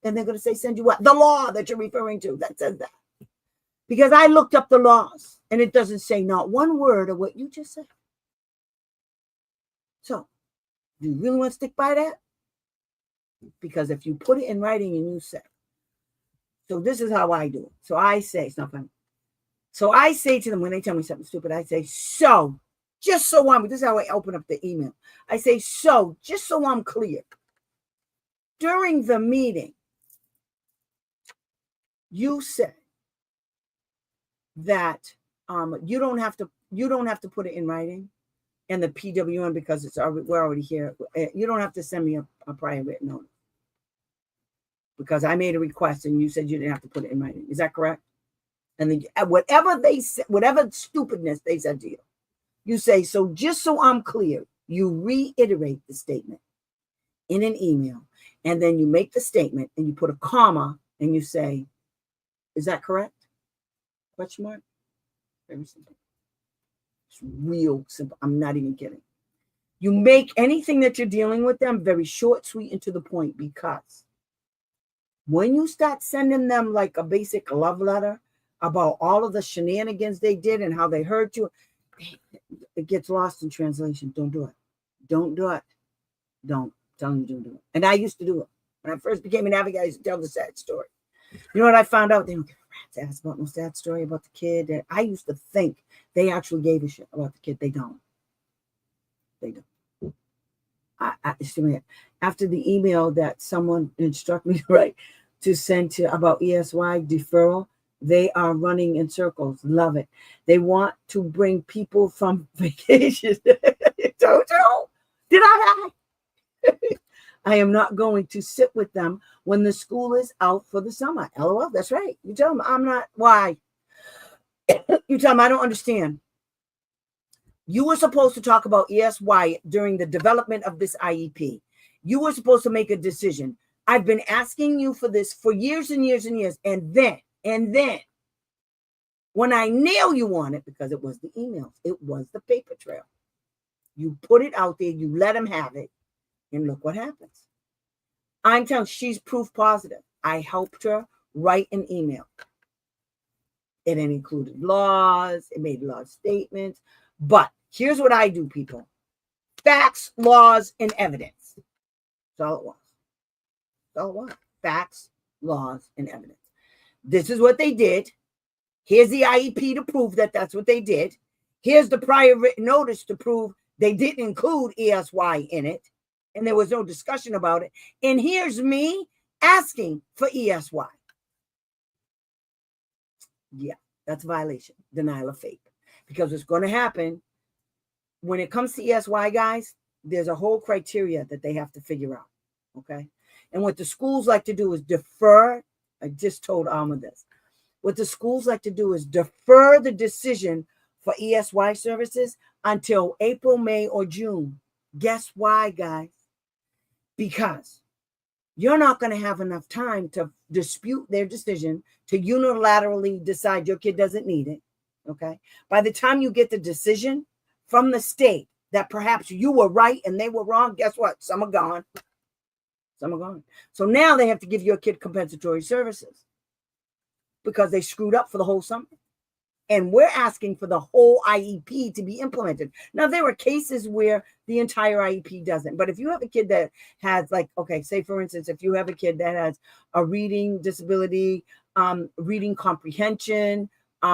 And they're going to say, send you what? The law that you're referring to that says that. Because I looked up the laws and it doesn't say not one word of what you just said. So, do you really want to stick by that? Because if you put it in writing and you say, so this is how I do it. So I say, it's not funny. So I say to them when they tell me something stupid, I say, so, just so this is how I open up the email. I say, so, just so I'm clear, during the meeting, you said that you don't have to put it in writing. and the PWN, because we're already here. You don't have to send me a prior written notice, because I made a request and you said you didn't have to put it in writing. Is that correct? And then whatever they said, whatever stupidness they said to you, you say, so just so I'm clear, you reiterate the statement in an email, and then you make the statement and you put a comma and you say, is that correct? Question mark. Very simple. It's real simple. I'm not even kidding. You make anything that you're dealing with them very short, sweet, and to the point, because when you start sending them like a basic love letter about all of the shenanigans they did and how they hurt you, it gets lost in translation. Don't do it. Don't do it. Don't. Tell them you don't do it. And I used to do it. When I first became an advocate, I used to tell the sad story. You know what I found out? They don't give a rat's ass about no sad story about the kid. That I used to think they actually gave a shit about the kid. They don't. They don't. After the email that someone instructed me to write to send to about ESY deferral, they are running in circles. Love it. They want to bring people from vacation. Jojo, did I? I am not going to sit with them when the school is out for the summer. LOL, that's right. You tell them I'm not. Why? You tell them I don't understand. You were supposed to talk about ESY during the development of this IEP. You were supposed to make a decision. I've been asking you for this for years and years and years. And then, when I nail you on it, because it was the emails, it was the paper trail. You put it out there, you let them have it, and look what happens. I'm telling you, she's proof positive. I helped her write an email. It included laws, it made law statements. But here's what I do, people. Facts, laws, and evidence. That's all it was. That's all it was. Facts, laws, and evidence. This is what they did. Here's the IEP to prove that that's what they did. Here's the prior written notice to prove they didn't include ESY in it, and there was no discussion about it. And here's me asking for ESY. Yeah, that's a violation. Denial of FAPE. Because what's going to happen when it comes to ESY, guys, there's a whole criteria that they have to figure out. Okay. And what the schools like to do is defer. I just told Alma this. What the schools like to do is defer the decision for ESY services until April, May, or June. Guess why, guys? Because you're not going to have enough time to dispute their decision, to unilaterally decide your kid doesn't need it. Okay. By the time you get the decision from the state that perhaps you were right and they were wrong, guess what? Some are gone. Some are gone. So now they have to give your kid compensatory services because they screwed up for the whole summer. And we're asking for the whole IEP to be implemented. Now, there are cases where the entire IEP doesn't. But if you have a kid that has, like, okay, say, for instance, if you have a kid that has a reading disability, reading comprehension,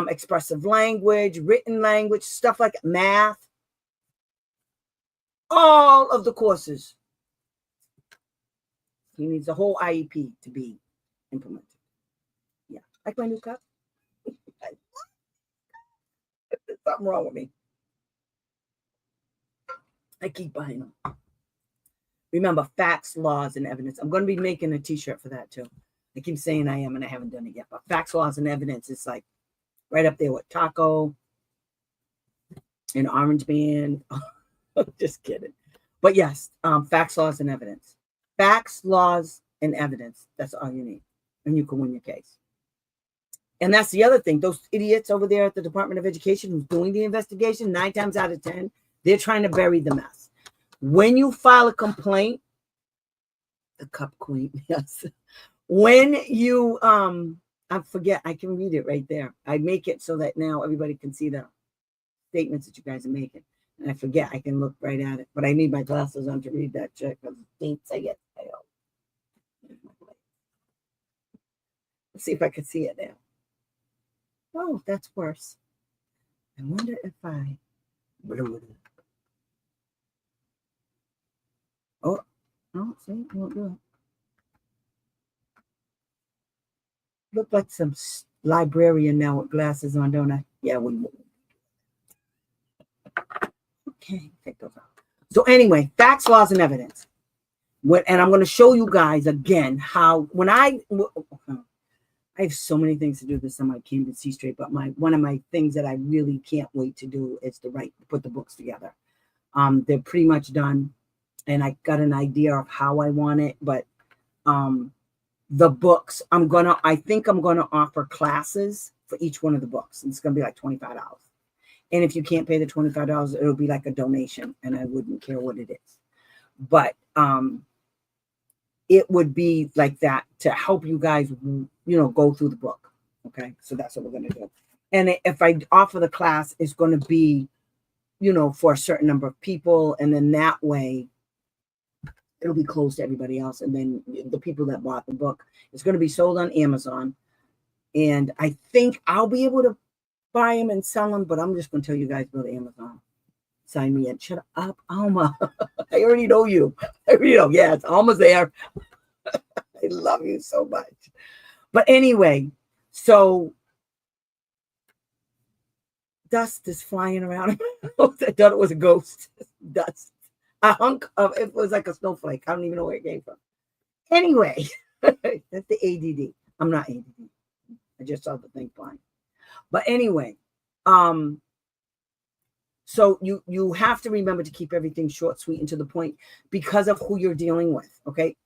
expressive language, written language, stuff like math, all of the courses, he needs the whole IEP to be implemented. Yeah, like my new cup. There's something wrong with me. I keep buying them. Remember, facts, laws, and evidence. I'm going to be making a t-shirt for that too. I keep saying I am, and I haven't done it yet. But facts, laws, and evidence is like right up there with Taco and Orange Band. Just kidding. But yes, facts, laws, and evidence. Facts, laws, and evidence. That's all you need. And you can win your case. And that's the other thing. Those idiots over there at the Department of Education who's doing the investigation, 9 times out of 10, they're trying to bury the mess. When you file a complaint, the cup queen, yes. When you, I forget, I can read it right there. I make it so that now everybody can see the statements that you guys are making. And I forget, I can look right at it. But I need my glasses on to read that shit because dates I get failed. Let's see if I can see it now. Oh, that's worse. I wonder if I blew it up. Oh, no, see, it won't do it. Look like some librarian now with glasses on, don't I? Yeah, we will. Okay, take those out. So anyway, facts, laws, and evidence. And I'm going to show you guys again how I have so many things to do this summer. I can't even see straight, but one of my things that I really can't wait to do is to put the books together. They're pretty much done, and I got an idea of how I want it, but the books, I think I'm gonna offer classes for each one of the books. And it's gonna be like $25. And if you can't pay the $25, it'll be like a donation, and I wouldn't care what it is. But it would be like that to help you guys, go through the book. Okay, so that's what we're gonna do. And if I offer the class, it's gonna be, for a certain number of people, and then that way it'll be closed to everybody else. And then the people that bought the book, it's going to be sold on Amazon. And I think I'll be able to buy them and sell them, but I'm just going to tell you guys about Amazon. Sign me in. Shut up, Alma. I already know you. I already know. Yes, Alma's there. I love you so much. But anyway, so dust is flying around. I thought it was a ghost. Dust. A hunk of it was like a snowflake. I don't even know where it came from. Anyway, that's the ADD. I'm not ADD. I just saw the thing flying. But anyway, so you have to remember to keep everything short, sweet, and to the point because of who you're dealing with. Okay,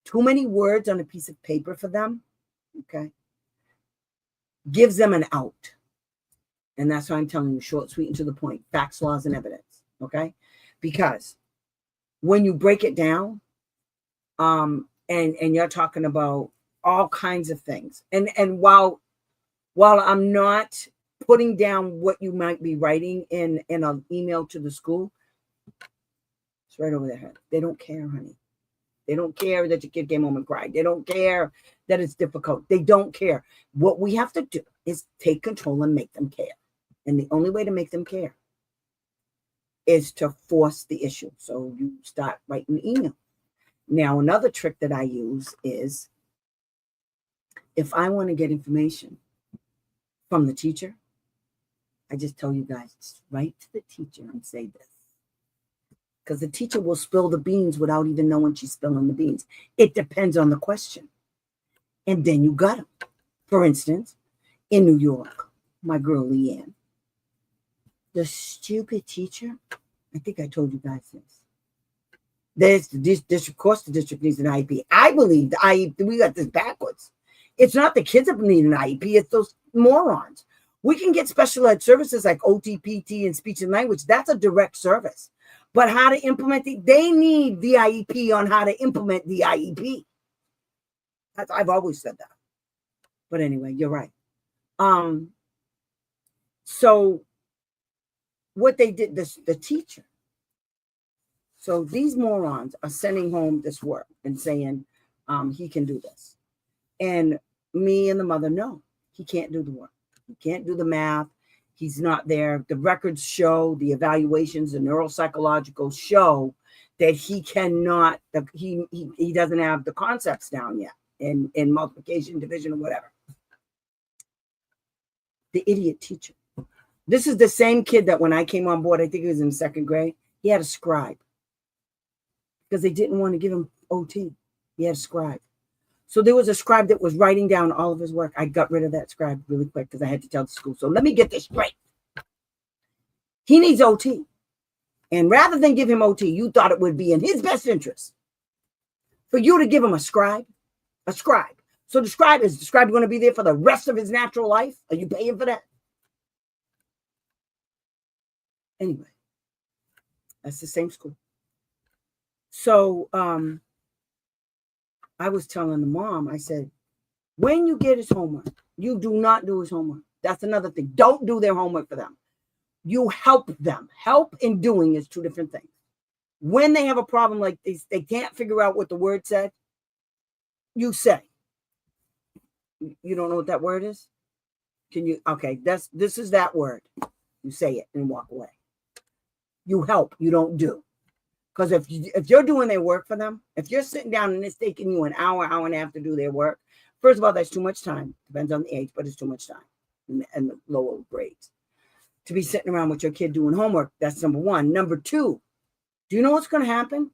too many words on a piece of paper for them. Okay, gives them an out, and that's why I'm telling you, short, sweet, and to the point. Facts, laws, and evidence. Okay, because when you break it down, and you're talking about all kinds of things, and while I'm not putting down what you might be writing in an email to the school, it's right over their head. They don't care, honey. They don't care that your kid came home and cried. They don't care that it's difficult. They don't care. What we have to do is take control and make them care. And the only way to make them care is to force the issue. So you start writing email. Now, another trick that I use is if I want to get information from the teacher, I just tell you guys, write to the teacher and say this. Because the teacher will spill the beans without even knowing she's spilling the beans. It depends on the question. And then you got them. For instance, in New York, my girl LEA, the stupid teacher, I think I told you guys this. Of course, the district needs an IEP. I believe the IEP, we got this backwards. It's not the kids that need an IEP, it's those morons. We can get special ed services like OT, PT, and speech and language. That's a direct service. But how to implement they need the IEP on how to implement the IEP. I've always said that. But anyway, you're right. So what they did, the teacher. So these morons are sending home this work and saying he can do this. And me and the mother, no, he can't do the work. He can't do the math. He's not there. The records show, the evaluations, the neuropsychological show that he cannot, he doesn't have the concepts down yet in multiplication, division, or whatever. The idiot teacher. This is the same kid that when I came on board, I think he was in second grade, he had a scribe because they didn't want to give him OT. He had a scribe. So there was a scribe that was writing down all of his work. I got rid of that scribe really quick because I had to tell the school. So let me get this straight. He needs OT. And rather than give him OT, you thought it would be in his best interest for you to give him a scribe. A scribe. So the scribe going to be there for the rest of his natural life? Are you paying for that? Anyway, that's the same school. So I was telling the mom, I said, when you get his homework, you do not do his homework. That's another thing. Don't do their homework for them. You help them. Help in doing is two different things. When they have a problem like this, they can't figure out what the word said, you say. You don't know what that word is? Can you? Okay, this is that word. You say it and walk away. You help, you don't do. Because if you're doing their work for them, if you're sitting down and it's taking you an hour and a half to do their work, first of all, that's too much time. Depends on the age, but it's too much time in the lower grades. to be sitting around with your kid doing homework. That's number one. Number two, do you know what's going to happen?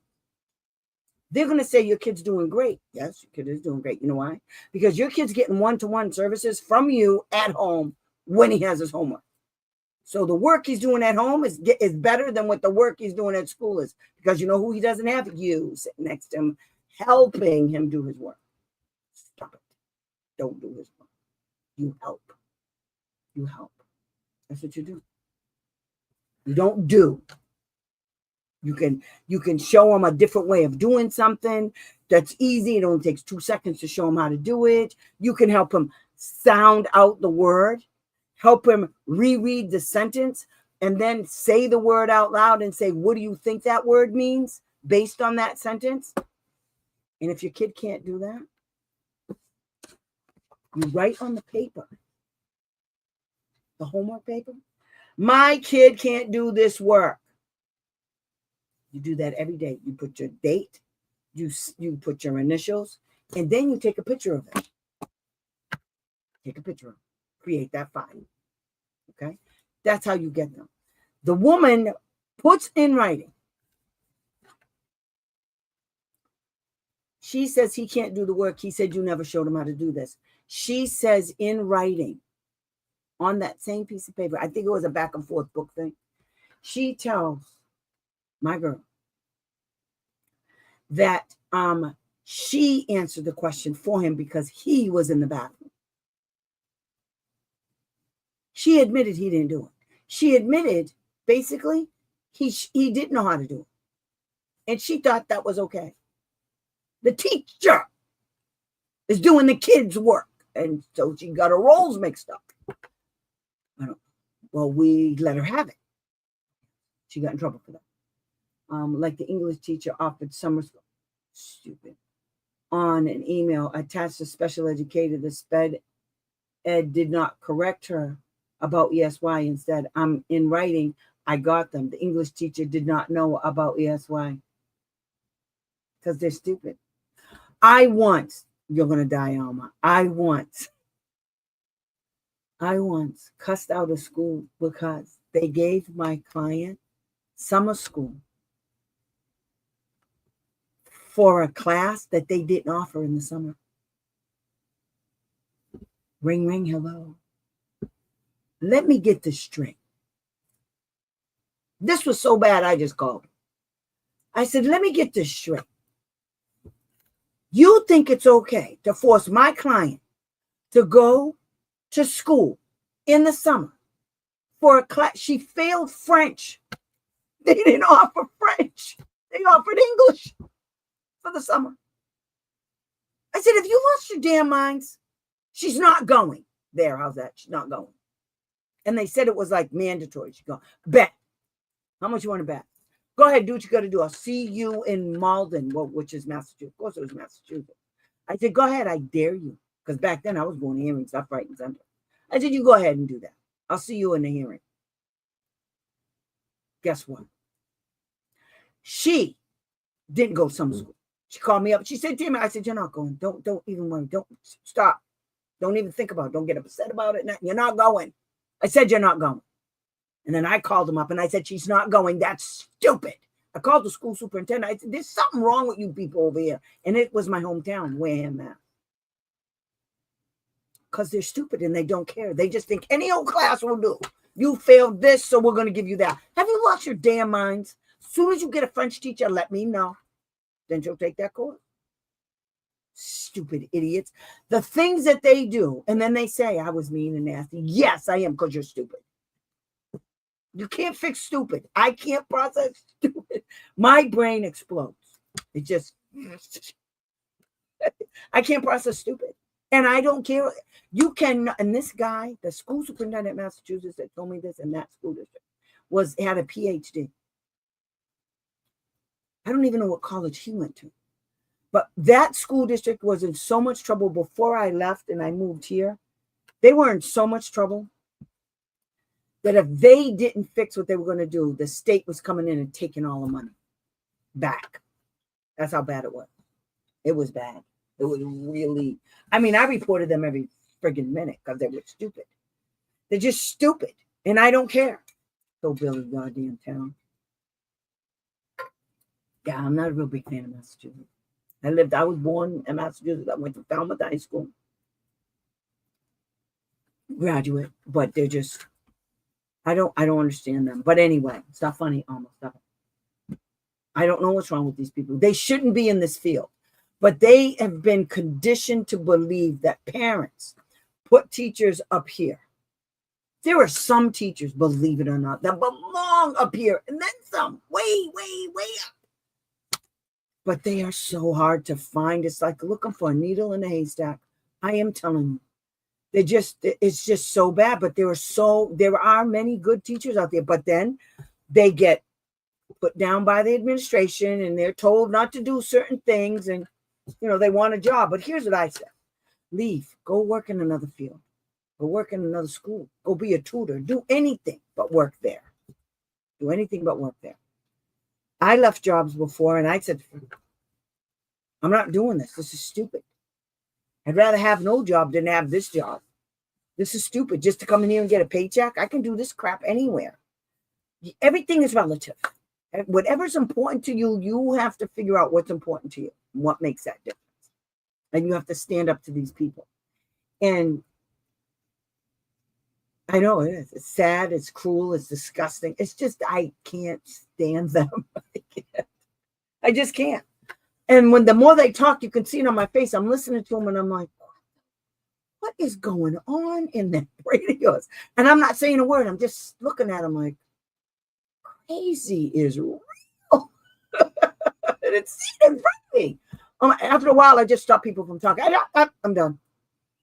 They're going to say your kid's doing great. Yes, your kid is doing great. You know why? Because your kid's getting one-to-one services from you at home when he has his homework. So the work he's doing at home is better than what the work he's doing at school is. Because you know who he doesn't have? You sitting next to him, helping him do his work. Stop it. Don't do his work. You help. You help. That's what you do. You don't do. You can show them a different way of doing something that's easy. It only takes 2 seconds to show them how to do it. You can help them sound out the word, help him reread the sentence, and then say the word out loud and say, what do you think that word means based on that sentence? And if your kid can't do that, you write on the paper, the homework paper, my kid can't do this work. You do that every day. You put your date, you put your initials, and then you take a picture of it. Take a picture of it. Create that file. Okay? That's how you get them. The woman puts in writing. She says he can't do the work. He said you never showed him how to do this. She says in writing on that same piece of paper, I think it was a back and forth book thing. She tells my girl that she answered the question for him because he was in the bathroom. She admitted he didn't do it. She admitted basically he didn't know how to do it. And she thought that was okay. The teacher is doing the kids' work. And so she got her roles mixed up. Well, we let her have it. She got in trouble for that. Like the English teacher offered summer school, stupid, on an email attached to special educator. The sped ed did not correct her about ESY. Instead, I'm in writing, I got them. The English teacher did not know about ESY because they're stupid. You're going to die, Alma. I once cussed out of school because they gave my client summer school for a class that they didn't offer in the summer. Ring, ring, hello. Let me get this straight. This was so bad, I just called. I said, let me get this straight. You think it's okay to force my client to go to school in the summer for a class? She failed French. They didn't offer French. They offered English for the summer. I said, if you lost your damn minds, she's not going. There, how's that? She's not going. And they said it was like mandatory. She's going, bet. How much you want to bet? Go ahead, do what you got to do. I'll see you in Malden, which is Massachusetts. Of course, it was Massachusetts. I said, go ahead, I dare you. Because back then I was going to hearings left, right, and center. I said, you go ahead and do that. I'll see you in the hearing. Guess what? She didn't go to summer school. She called me up. She said, Tammy, I said, you're not going. Don't even worry. Don't stop. Don't even think about it. Don't get upset about it. You're not going. I said, you're not going. And then I called him up and I said, she's not going. That's stupid. I called the school superintendent. I said, there's something wrong with you people over here. And it was my hometown, Wareham, Mass. Because they're stupid and they don't care. They just think any old class will do. You failed this, so we're going to give you that. Have you lost your damn minds? As soon as you get a French teacher, let me know. Then she'll take that course. Stupid idiots. The things that they do, and then they say, I was mean and nasty. Yes, I am, because you're stupid. You can't fix stupid. I can't process stupid. My brain explodes. It just, I can't process stupid. And I don't care. You can, and this guy, the school superintendent in Massachusetts that told me this in that school district, had a PhD. I don't even know what college he went to. But that school district was in so much trouble before I left and I moved here. They were in so much trouble that if they didn't fix what they were going to do, the state was coming in and taking all the money back. That's how bad it was. It was bad. It was really, I mean, I reported them every friggin' minute because they were stupid. They're just stupid. And I don't care. So Billy, goddamn town. Yeah, I'm not a real big fan of Massachusetts. I was born in Massachusetts. I went to Falmouth High School. Graduate, but they're just, I don't understand them. But anyway, it's not funny almost. I don't know what's wrong with these people. They shouldn't be in this field, but they have been conditioned to believe that parents put teachers up here. There are some teachers, believe it or not, that belong up here, and then some, way, way, way up. But they are so hard to find. It's like looking for a needle in a haystack. I am telling you. It's just so bad. But there are many good teachers out there, but then they get put down by the administration and they're told not to do certain things, and they want a job. But here's what I said: leave, go work in another field. Go work in another school. Go be a tutor. Do anything but work there. Do anything but work there. I left jobs before and I said, I'm not doing this. This is stupid. I'd rather have no job than have this job. This is stupid. Just to come in here and get a paycheck. I can do this crap anywhere. Everything is relative. Whatever's important to you, you have to figure out what's important to you and what makes that difference. And you have to stand up to these people. And I know it is. It's sad. It's cruel. It's disgusting. It's just, I can't stand them. I just can't. And when the more they talk, you can see it on my face. I'm listening to them and I'm like, what is going on in that brain of yours? And I'm not saying a word. I'm just looking at them like, crazy is real. And it's in front of me. After a while, I just stop people from talking. I'm done.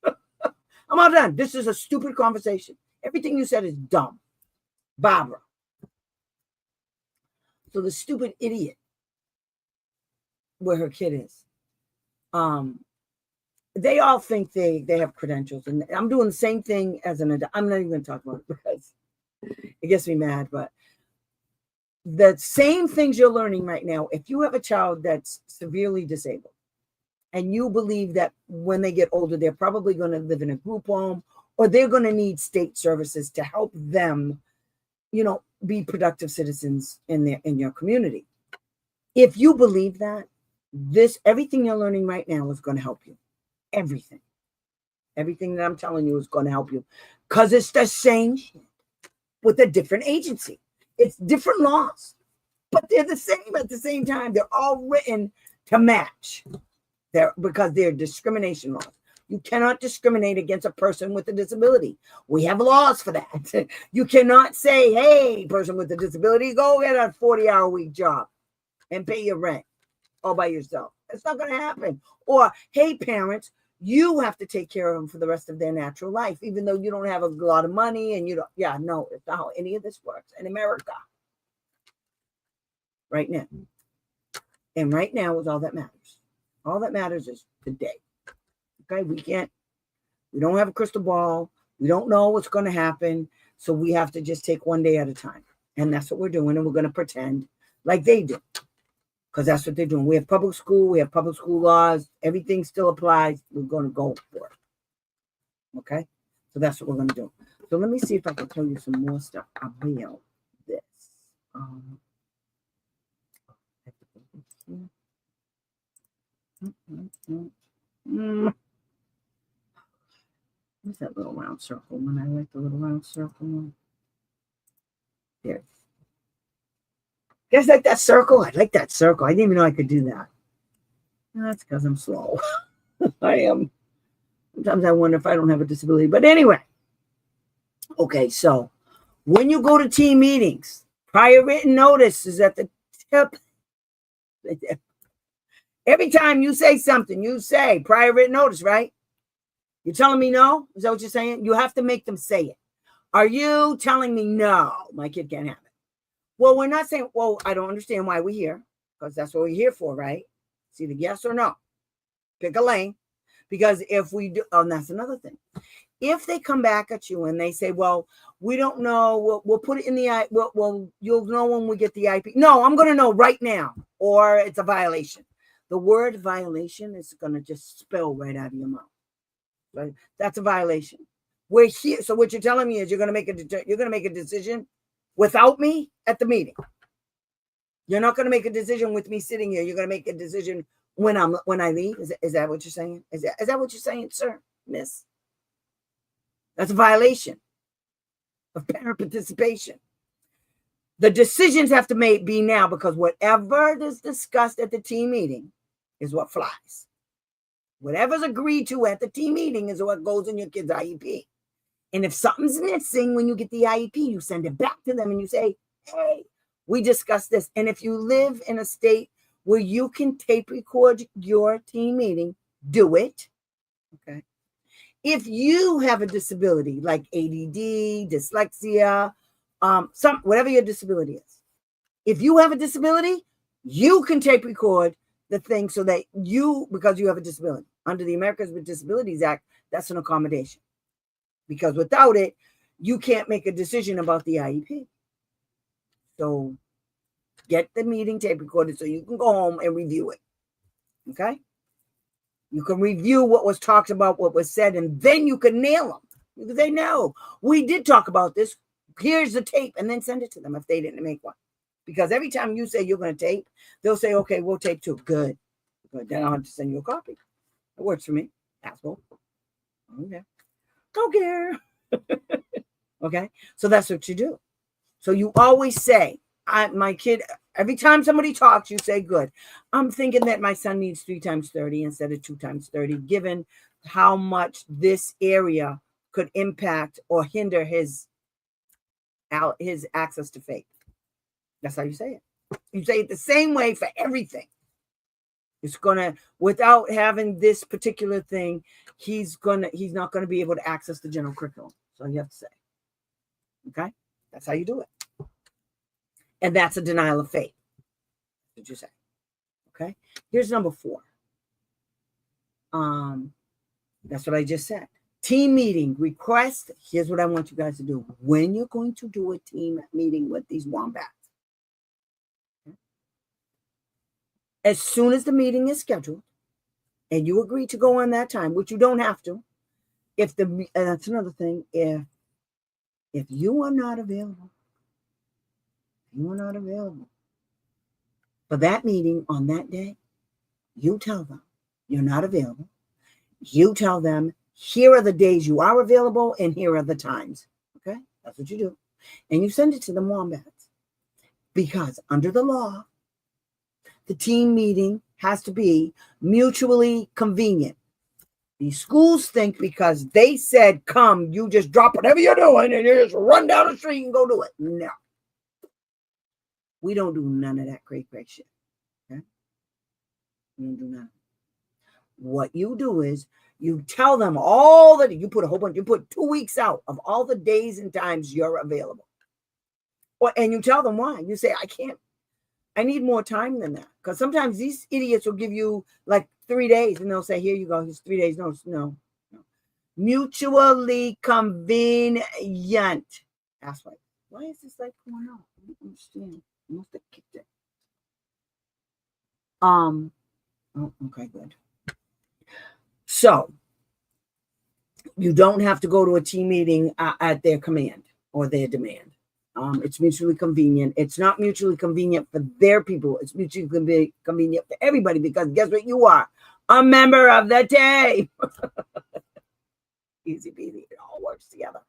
I'm all done. This is a stupid conversation. Everything you said is dumb. Barbara. So the stupid idiot where her kid is. They all think they have credentials. And I'm doing the same thing as an adult. I'm not even going to talk about it because it gets me mad. But the same things you're learning right now, if you have a child that's severely disabled and you believe that when they get older, they're probably going to live in a group home or they're going to need state services to help them, be productive citizens in your community. If you believe that, everything you're learning right now is going to help you. Everything that I'm telling you is going to help you because it's the same with a different agency. It's different laws, but they're the same at the same time. They're all written to match because they're discrimination laws. You cannot discriminate against a person with a disability. We have laws for that. You cannot say, hey, person with a disability, go get a 40-hour-week job and pay your rent all by yourself. It's not going to happen. Or, hey, parents, you have to take care of them for the rest of their natural life, even though you don't have a lot of money and no, it's not how any of this works in America. Right now. And right now is all that matters. All that matters is today. Okay, we don't have a crystal ball. We don't know what's going to happen. So we have to just take one day at a time. And that's what we're doing. And we're going to pretend like they do. Because that's what they're doing. We have public school. We have public school laws. Everything still applies. We're going to go for it. Okay? So that's what we're going to do. So let me see if I can tell you some more stuff about this. What's that little round circle? When I like the little round circle. There. You guys like that circle? I like that circle. I didn't even know I could do that. That's because I'm slow. I am. Sometimes I wonder if I don't have a disability. But anyway. Okay, so when you go to team meetings, prior written notice is at the tip. Every time you say something, you say prior written notice, right? You're telling me no? Is that what you're saying? You have to make them say it. Are you telling me no, my kid can't have it? Well, we're not saying, well, I don't understand why we're here, because that's what we're here for, right? It's either yes or no. Pick a lane. Because if we do, and that's another thing. If they come back at you and they say, well, we don't know, we'll put it in the, well, you'll know when we get the IP. No, I'm going to know right now, or it's a violation. The word violation is going to just spill right out of your mouth. Right? That's a violation. We're here. So what you're telling me is you're going to make a decision without me at the meeting. You're not going to make a decision with me sitting here. You're going to make a decision when I leave. Is that what you're saying? Is that what you're saying, sir, miss? That's a violation of parent participation. The decisions have to be now, because whatever is discussed at the team meeting is what flies. Whatever's agreed to at the team meeting is what goes in your kid's IEP. And if something's missing when you get the IEP, you send it back to them and you say, hey, we discussed this. And if you live in a state where you can tape record your team meeting, do it. Okay. If you have a disability like ADD, dyslexia, whatever your disability is, if you have a disability, you can tape record the thing so that because you have a disability. Under the Americans with Disabilities Act, that's an accommodation. Because without it, you can't make a decision about the IEP. So get the meeting tape recorded so you can go home and review it. Okay? You can review what was talked about, what was said, and then you can nail them. You can say, no, we did talk about this. Here's the tape, and then send it to them if they didn't make one. Because every time you say you're going to tape, they'll say, okay, we'll tape too. Good. Then I'll have to send you a copy. It works for me. Asshole. Okay. Don't care. Okay. So that's what you do. So you always say, my kid, every time somebody talks, you say, good. I'm thinking that my son needs 3 times 30 instead of 2 times 30, given how much this area could impact or hinder his access to FAPE. That's how you say it. You say it the same way for everything. It's gonna, without having this particular thing, he's not gonna be able to access the general curriculum. So you have to say, okay, that's how you do it, and that's a denial of FAPE. Did you say? Okay. Here's number 4. That's what I just said. Team meeting request. Here's what I want you guys to do when you're going to do a team meeting with these wombats. As soon as the meeting is scheduled and you agree to go on that time, which you don't have to, and that's another thing, if you are not available, for that meeting on that day, you tell them you're not available. You tell them, here are the days you are available and here are the times. Okay? That's what you do. And you send it to the wombats. Because under the law, the team meeting has to be mutually convenient. These schools think because they said, come, you just drop whatever you're doing and you just run down the street and go do it. No. We don't do none of that cray shit. Okay? We don't do none. What you do is you tell them you put 2 weeks out of all the days and times you're available. And you tell them why. You say, I need more time than that. Because sometimes these idiots will give you like 3 days and they'll say, here you go, here's 3 days. No. Mutually convenient. That's right. Why is this like going on? I don't understand. I must have kicked it. Oh, okay, good. So you don't have to go to a team meeting at their command or their demand. It's mutually convenient. It's not mutually convenient for their people. It's mutually convenient for everybody, because guess what you are? A member of the team. Easy peasy. It all works together.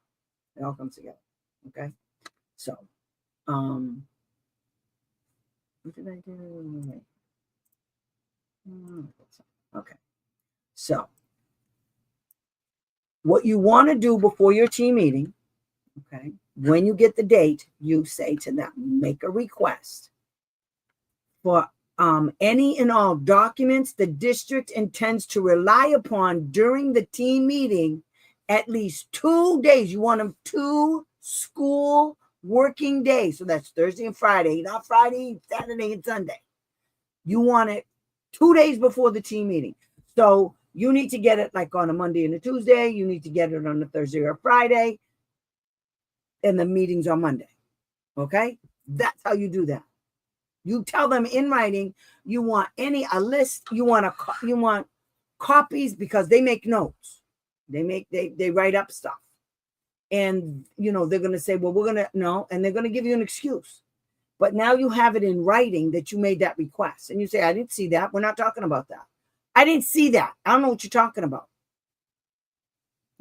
It all comes together. Okay. So, what did I do? Okay. So, what you want to do before your team meeting, okay, when you get the date, you say to them, make a request for any and all documents the district intends to rely upon during the team meeting at least 2 days. You want them 2 school working days. So that's Thursday and Friday, not Friday, Saturday, and Sunday. You want it 2 days before the team meeting. So you need to get it like on a Monday and a Tuesday. You need to get it on a Thursday or Friday. And the meeting's on Monday. Okay? That's how you do that. You tell them in writing you want a list. You want copies, because they make notes. They write up stuff. And, they're going to say, well, we're going to, no, and they're going to give you an excuse. But now you have it in writing that you made that request. And you say, I didn't see that. We're not talking about that. I didn't see that. I don't know what you're talking about.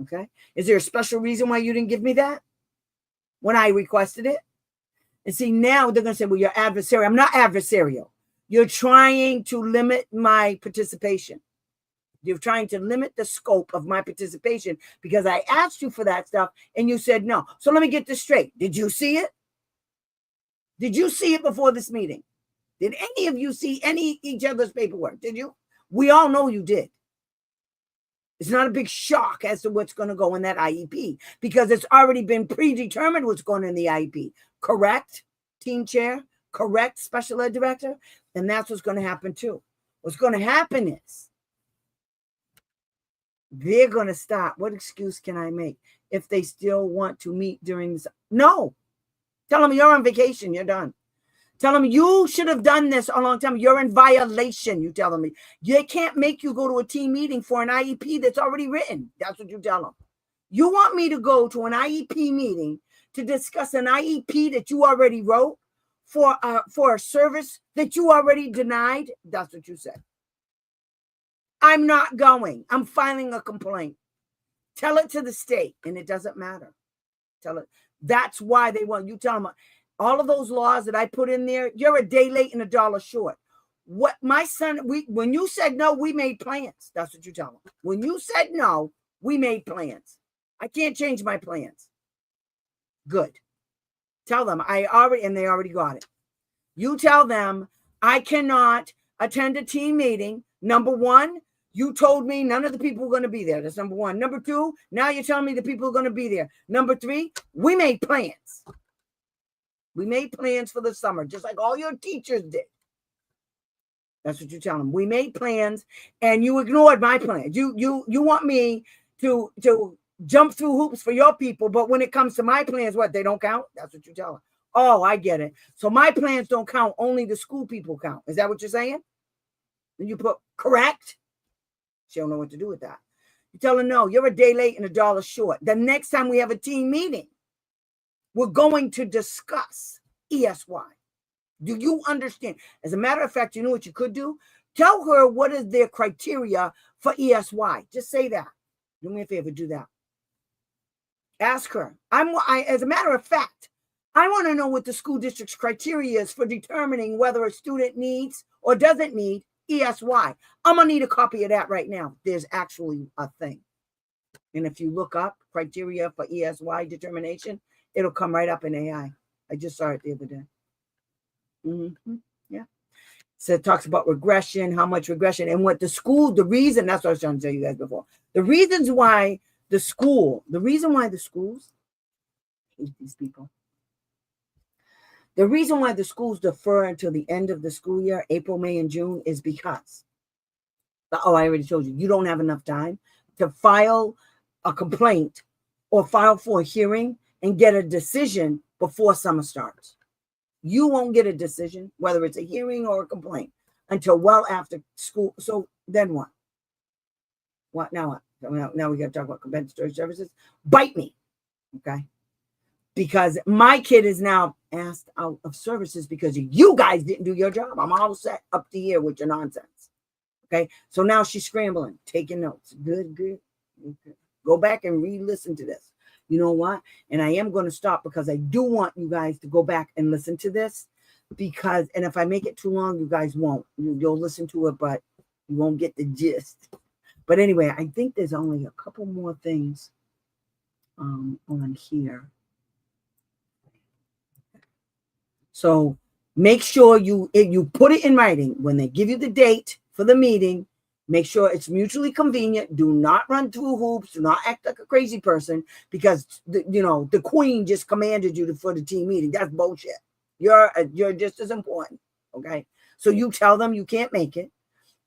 Okay. Is there a special reason why you didn't give me that when I requested it? And see, now they're going to say, well, you're adversarial. I'm not adversarial. You're trying to limit my participation. You're trying to limit the scope of my participation because I asked you for that stuff and you said no. So let me get this straight. Did you see it? Did you see it before this meeting? Did any of you see each other's paperwork? Did you? We all know you did. It's not a big shock as to what's going to go in that IEP because it's already been predetermined what's going in the IEP. Correct, team chair? Correct, special ed director? And that's what's going to happen too. What's going to happen is they're going to stop. What excuse can I make if they still want to meet during this? No. Tell them you're on vacation. You're done. Tell them you should have done this a long time. You're in violation. You tell them. They can't make you go to a team meeting for an IEP that's already written. That's what you tell them. You want me to go to an IEP meeting to discuss an IEP that you already wrote for a service that you already denied? That's what you said. I'm not going. I'm filing a complaint. Tell it to the state, and it doesn't matter. Tell it. That's why they want you. Tell them all of those laws that I put in there. You're a day late and $1 short. What my son? When you said no, we made plans. That's what you tell them. When you said no, we made plans. I can't change my plans. Good. Tell them and they already got it. You tell them I cannot attend a team meeting. Number one. You told me none of the people were going to be there. That's number one. Number two, now you're telling me the people are going to be there. Number three, we made plans. We made plans for the summer, just like all your teachers did. That's what you tell them. We made plans, and you ignored my plans. You want me to jump through hoops for your people, but when it comes to my plans, what, they don't count? That's what you tell them. Oh, I get it. So my plans don't count. Only the school people count. Is that what you're saying? And you put correct? She don't know what to do with that. You tell her, no, you're a day late and $1 short. The next time we have a team meeting, we're going to discuss ESY. Do you understand? As a matter of fact, you know what you could do? Tell her what is their criteria for ESY. Just say that. Do me a favor, do that. Ask her. As a matter of fact, I want to know what the school district's criteria is for determining whether a student needs or doesn't need ESY. I'm going to need a copy of that right now. There's actually a thing. And if you look up criteria for ESY determination, it'll come right up in AI. I just saw it the other day. Yeah. So it talks about regression, how much regression, and what the reason, that's what I was trying to tell you guys before. The reason why the schools hate these people. The reason why the schools defer until the end of the school year, April, May, and June, is because, I already told you, you don't have enough time to file a complaint or file for a hearing and get a decision before summer starts. You won't get a decision, whether it's a hearing or a complaint, until well after school. So then what? What now? What? Now we got to talk about compensatory services. Bite me, okay? Because my kid is now asked out of services because you guys didn't do your job. I'm all set up to here with your nonsense. Okay. So now she's scrambling, taking notes. Good. Okay. Go back and re-listen to this. You know what? And I am going to stop because I do want you guys to go back and listen to this and if I make it too long, you guys won't. You'll listen to it, but you won't get the gist. But anyway, I think there's only a couple more things on here. So make sure you put it in writing when they give you the date for the meeting. Make sure it's mutually convenient. Do not run through hoops. Do not act like a crazy person because the queen just commanded you for the team meeting. That's bullshit. You're just as important. Okay. So you tell them you can't make it,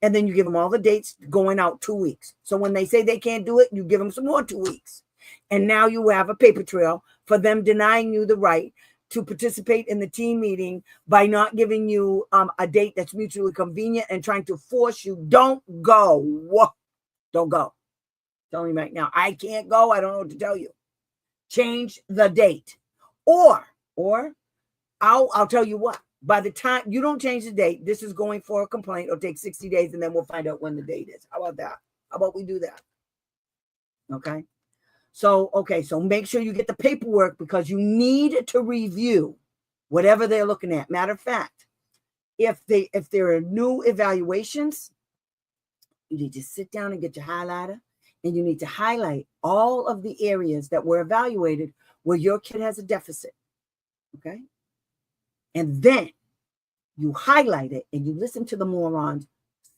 and then you give them all the dates going out 2 weeks. So when they say they can't do it, you give them some more 2 weeks, and now you have a paper trail for them denying you the right to participate in the team meeting by not giving you a date that's mutually convenient and trying to force you. Don't go. Don't go. Tell me right now. I can't go. I don't know what to tell you. change the date. Or I'll tell you what, by the time you don't change the date, this is going for a complaint. It'll take 60 days and then we'll find out when the date is. How about that? How about we do that? Okay. So make sure you get the paperwork because you need to review whatever they're looking at. Matter of fact, if there are new evaluations, you need to sit down and get your highlighter and you need to highlight all of the areas that were evaluated where your kid has a deficit. Okay. And then you highlight it and you listen to the morons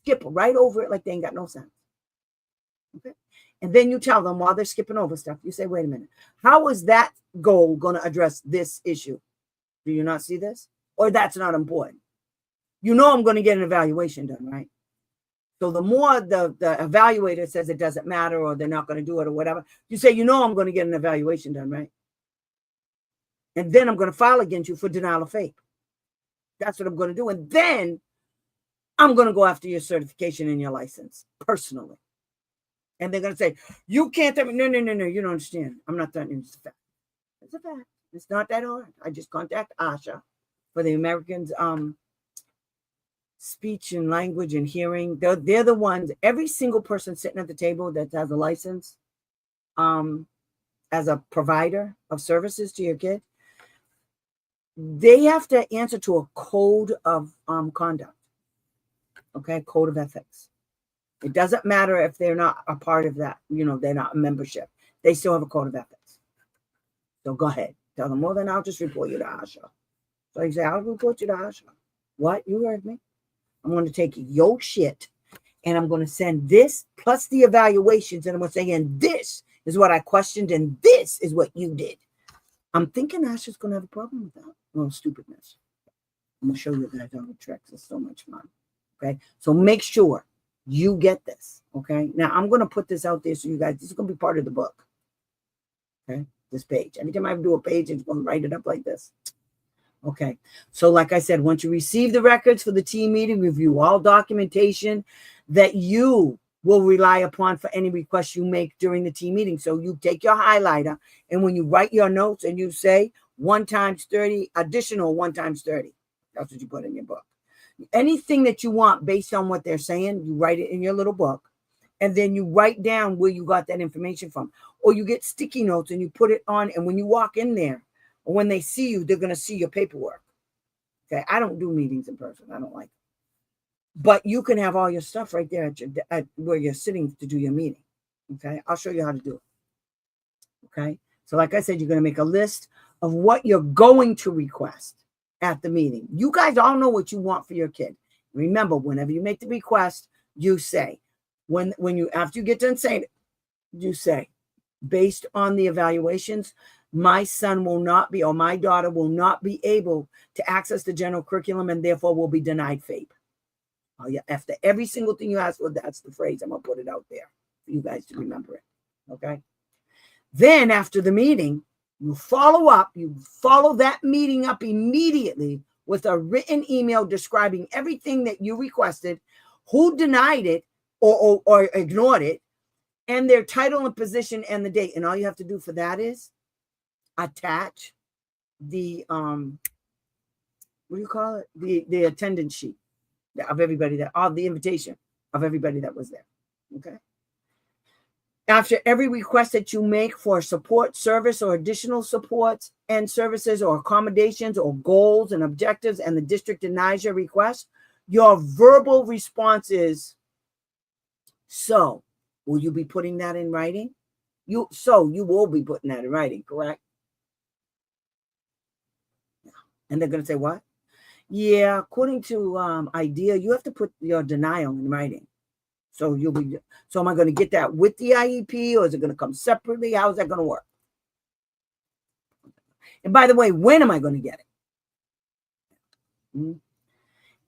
skip right over it like they ain't got no sense. Okay. And then you tell them while they're skipping over stuff, you say, wait a minute, how is that goal going to address this issue? Do you not see this? Or that's not important? You know I'm going to get an evaluation done, right? So the more the evaluator says it doesn't matter or they're not going to do it or whatever, you say, you know I'm going to get an evaluation done, right? And then I'm going to file against you for denial of FAPE. That's what I'm going to do. And then I'm going to go after your certification and your license personally. And they're going to say, you can't threaten me. No, you don't understand. I'm not threatening. It's a fact. It's a fact. It's not that hard. I just contact ASHA for the Americans Speech and Language and Hearing. They're the ones, every single person sitting at the table that has a license as a provider of services to your kid, they have to answer to a code of conduct. Okay, code of ethics. It doesn't matter if they're not a part of that, they're not a membership. They still have a code of ethics. So go ahead. Tell them, well, then I'll just report you to ASHA. So you say, I'll report you to ASHA. What? You heard me. I'm going to take your shit and I'm going to send this plus the evaluations. And I'm going to say, and this is what I questioned. And this is what you did. I'm thinking ASHA's going to have a problem with that. No stupidness. I'm going to show you guys all the tricks. It's so much fun. Okay. So make sure you get this. Okay. Now I'm going to put this out there so you guys, this is going to be part of the book. Okay. This page. Every time I do a page, it's going to write it up like this. Okay. So like I said, once you receive the records for the team meeting, review all documentation that you will rely upon for any requests you make during the team meeting. So you take your highlighter and when you write your notes and you say 1 times 30, additional 1 times 30. That's what you put in your book. Anything that you want based on what they're saying, you write it in your little book. And then you write down where you got that information from. Or you get sticky notes and you put it on. And when you walk in there, or when they see you, they're going to see your paperwork. Okay. I don't do meetings in person. I don't like it. But you can have all your stuff right there at where you're sitting to do your meeting. Okay. I'll show you how to do it. Okay. So like I said, you're going to make a list of what you're going to request at the meeting. You guys all know what you want for your kid. Remember, whenever you make the request, you say, after you get done saying it, you say, based on the evaluations, my son will not be, or my daughter will not be able to access the general curriculum and therefore will be denied FAPE. Oh, yeah. After every single thing you ask for, that's the phrase. I'm going to put it out there for you guys to remember it. Okay. Then after the meeting, you follow up, you follow that meeting up immediately with a written email describing everything that you requested, who denied it or ignored it, and their title and position and the date. And all you have to do for that is attach the, what do you call it? The attendance sheet of everybody the invitation of everybody that was there. Okay. After every request that you make for support, service, or additional supports and services or accommodations or goals and objectives, and the district denies your request, your verbal response is, so will you be putting that in writing? You will be putting that in writing, correct? And they're going to say, what? Yeah, according to IDEA, you have to put your denial in writing. So am I going to get that with the IEP or is it going to come separately? How is that going to work? And by the way, when am I going to get it?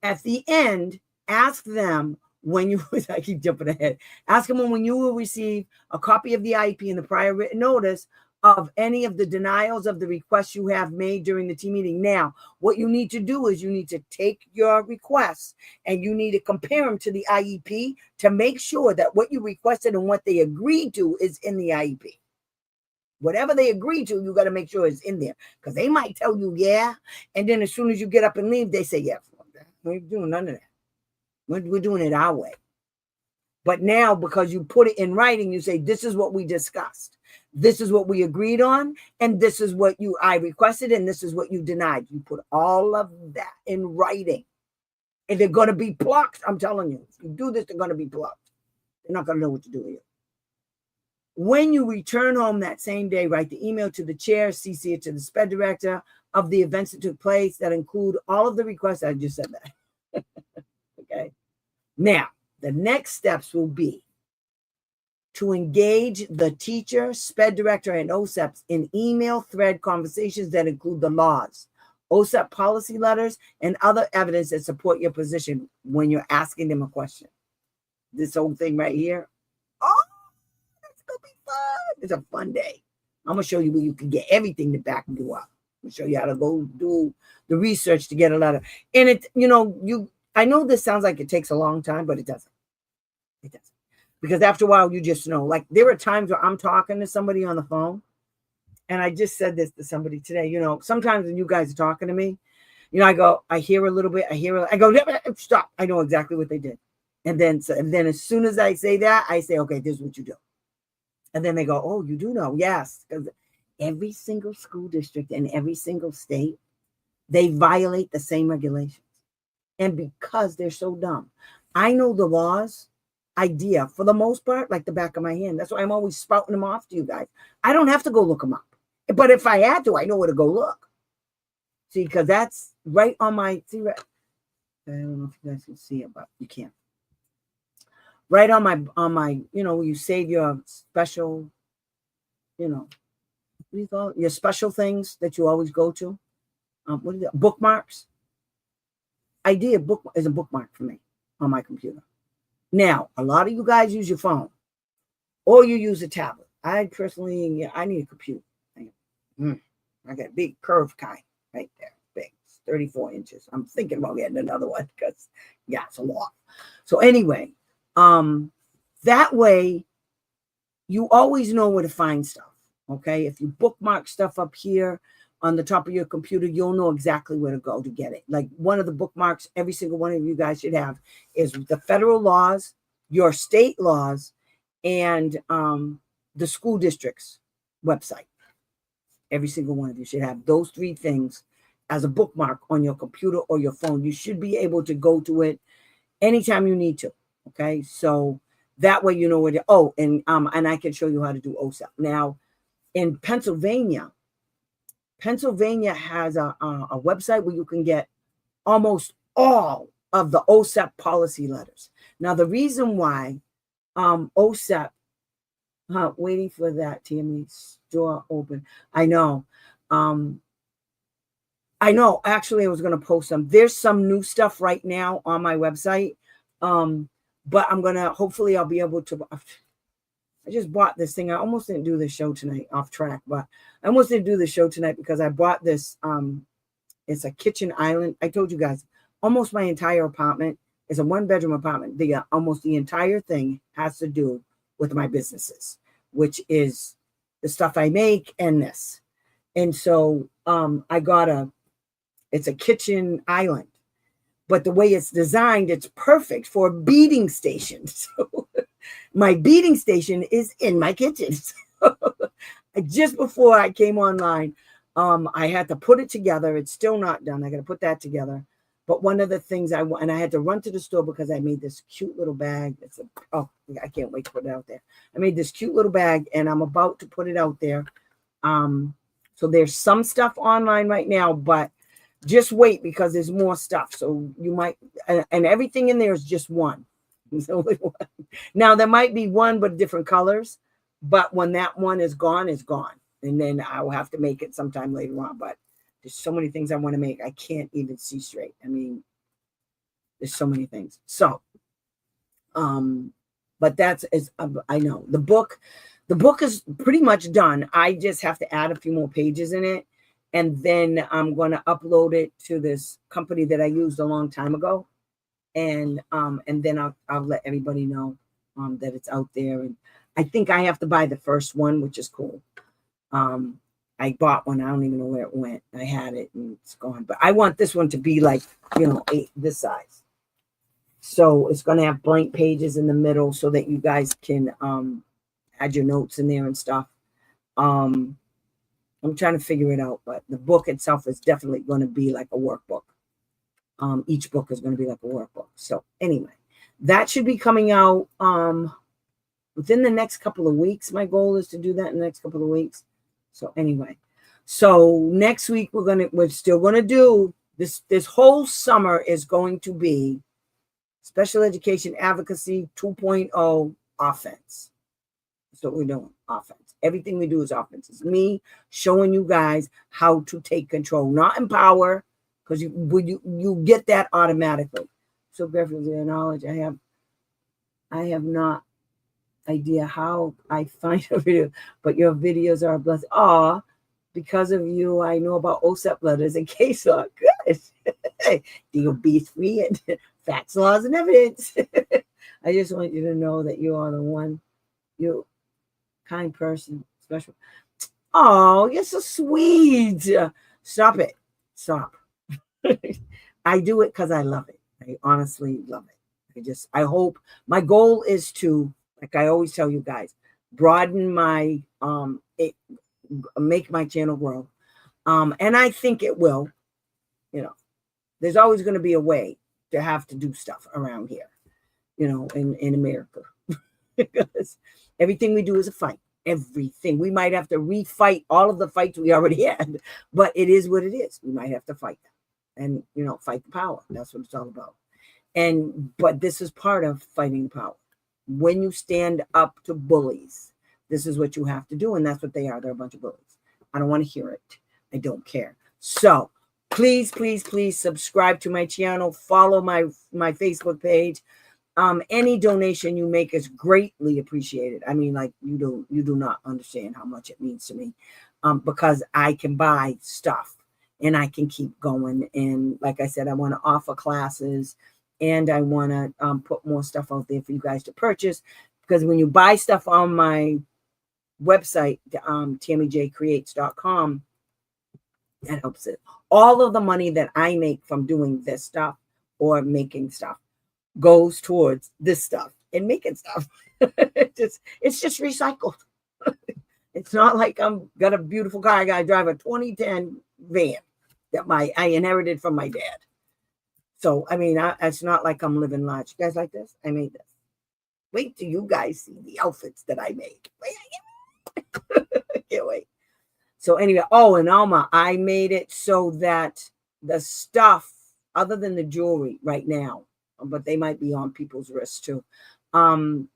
At the end, ask them when you, I keep jumping ahead, ask them when you will receive a copy of the IEP and the prior written notice of any of the denials of the requests you have made during the team meeting. Now, what you need to do is you need to take your requests and you need to compare them to the IEP to make sure that what you requested and what they agreed to is in the IEP. Whatever they agree to, you got to make sure it's in there, because they might tell you, yeah. And then as soon as you get up and leave, they say, yeah, we're doing none of that. We're doing it our way. But now, because you put it in writing, you say, this is what we discussed. This is what we agreed on. And this is what I requested. And this is what you denied. You put all of that in writing. And they're going to be plucked. I'm telling you, if you do this, they're going to be plucked. They're not going to know what to do with you. When you return home that same day, write the email to the chair, CC it to the SPED director of the events that took place that include all of the requests. I just said that. Okay. Now, the next steps will be to engage the teacher, SPED director, and OSEPs in email thread conversations that include the laws, OSEP policy letters, and other evidence that support your position when you're asking them a question. This whole thing right here. Oh, that's going to be fun. It's a fun day. I'm going to show you where you can get everything to back you up. I'm going to show you how to go do the research to get a letter. And it, I know this sounds like it takes a long time, but it doesn't. It doesn't. Because after a while, you just know. Like, there are times where I'm talking to somebody on the phone, and I just said this to somebody today. Sometimes when you guys are talking to me, I hear a little bit, I go, stop. I know exactly what they did. And then as soon as I say that, I say, okay, this is what you do. And then they go, oh, you do know? Yes. Because every single school district in every single state, they violate the same regulations. And because they're so dumb, I know the laws idea for the most part, like the back of my hand. That's why I'm always spouting them off to you guys. I don't have to go look them up. But if I had to, I know where to go look. See, because that's right on my, I don't know if you guys can see it, but you can't. Right on my, you save your special, what do you call it? Your special things that you always go to. What is it? Bookmarks. Idea book is a bookmark for me on my computer. Now, a lot of you guys use your phone or you use a tablet. I personally, I need a computer. I got a big curved kind right there, big, it's 34 inches. I'm thinking about getting another one because, it's a lot. So anyway, that way you always know where to find stuff, okay? If you bookmark stuff up here on the top of your computer, you'll know exactly where to go to get it. Like, one of the bookmarks every single one of you guys should have is the federal laws, your state laws, and the school district's website. Every single one of you should have those three things as a bookmark on your computer or your phone. You should be able to go to it anytime you need to, okay? So that way you know where to, and I can show you how to do OSEP. Now, in Pennsylvania has a website where you can get almost all of the OSEP policy letters. Now, the reason why OSEP, waiting for that, Tammy's door open. I know. Actually, I was going to post some. There's some new stuff right now on my website. But I'm going to, hopefully I'll be able to, I just bought this thing. I almost didn't do the show tonight, off track, but I almost didn't do the show tonight because I bought this. It's a kitchen island. I told you guys, almost my entire apartment is a 1-bedroom apartment. Almost the entire thing has to do with my businesses, which is the stuff I make and this. And so I got it's a kitchen island, but the way it's designed, it's perfect for a beading station. So my beading station is in my kitchen. So just before I came online, I had to put it together. It's still not done. I got to put that together. But one of the things I had to run to the store because I made this cute little bag. I can't wait to put it out there. I made this cute little bag and I'm about to put it out there. So there's some stuff online right now, but just wait because there's more stuff. So you might, and everything in there is just one. Now there might be one, but different colors. But when that one is gone, it's gone. And then I will have to make it sometime later on. But there's so many things I want to make. I can't even see straight. I mean, there's so many things. So, but I know the book is pretty much done. I just have to add a few more pages in it. And then I'm going to upload it to this company that I used a long time ago. And then I'll let everybody know that it's out there. And I think I have to buy the first one, which is cool. I bought one. I don't even know where it went. I had it and it's gone. But I want this one to be like, this size. So it's going to have blank pages in the middle so that you guys can add your notes in there and stuff. I'm trying to figure it out, but the book itself is definitely going to be like a workbook. Each book is going to be like a workbook. So anyway, that should be coming out within the next couple of weeks. My goal is to do that in the next couple of weeks. So anyway, so next week we're still gonna do this whole summer is going to be Special Education Advocacy 2.0 offense. That's what we're doing, offense. Everything we do is offense. It's me showing you guys how to take control, not empower, because you get that automatically. So grateful for your knowledge. I have not idea how I find a video, but your videos are a blessing. Because of you, I know about OSEP letters and case law. Good. The obese free and facts, laws, and evidence. I just want you to know that you are the one, you kind person, special. Oh, you're so sweet. Stop it. Stop. I do it because I love it. I honestly love it. I hope my goal is to, like I always tell you guys, broaden my, make my channel grow. And I think it will, there's always going to be a way to have to do stuff around here, in America, because everything we do is a fight. Everything. We might have to refight all of the fights we already had, but it is what it is. We might have to fight them and, fight the power. That's what it's all about. But this is part of fighting the power. When you stand up to bullies, this is what you have to do. And that's what they are. They're a bunch of bullies. I don't want to hear it. I don't care. So please, please, please subscribe to my channel. Follow my Facebook page. Any donation you make is greatly appreciated. I mean, like you do not understand how much it means to me, because I can buy stuff and I can keep going. And like I said, I want to offer classes and I want to put more stuff out there for you guys to purchase, because when you buy stuff on my website, TammyJCreates.com, that helps it. All of the money that I make from doing this stuff or making stuff goes towards this stuff and making stuff. It's just recycled. It's not like I'm got a beautiful car. I got to drive a 2010 van that I inherited from my dad. So, I mean, it's not like I'm living large. You guys like this? I made this. Wait till you guys see the outfits that I made. I can't wait. So anyway, and Alma, I made it so that the stuff, other than the jewelry right now, but they might be on people's wrists too,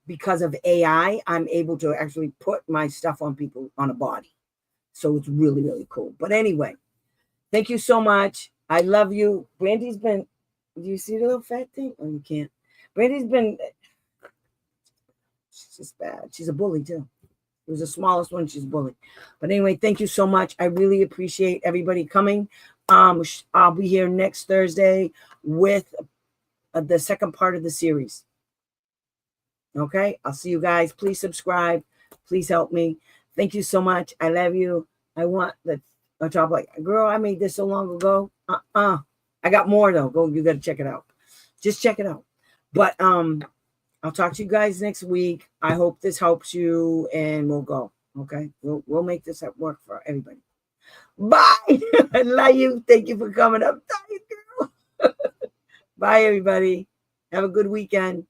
because of AI, I'm able to actually put my stuff on people on a body. So it's really, really cool. But anyway, thank you so much. I love you. Brandy's been, do you see the little fat thing? Oh, you can't. Brandy's been, she's just bad. She's a bully too. It was the smallest one. She's a bully. But anyway, thank you so much. I really appreciate everybody coming. I'll be here next Thursday with the second part of the series. Okay, I'll see you guys. Please subscribe. Please help me. Thank you so much. I love you. I want the top, like, girl, I made this so long ago. I got more though. You got to check it out. Just check it out. But I'll talk to you guys next week. I hope this helps you, and we'll go. Okay, we'll make this work for everybody. Bye. I love you. Thank you for coming up. Bye, everybody. Have a good weekend.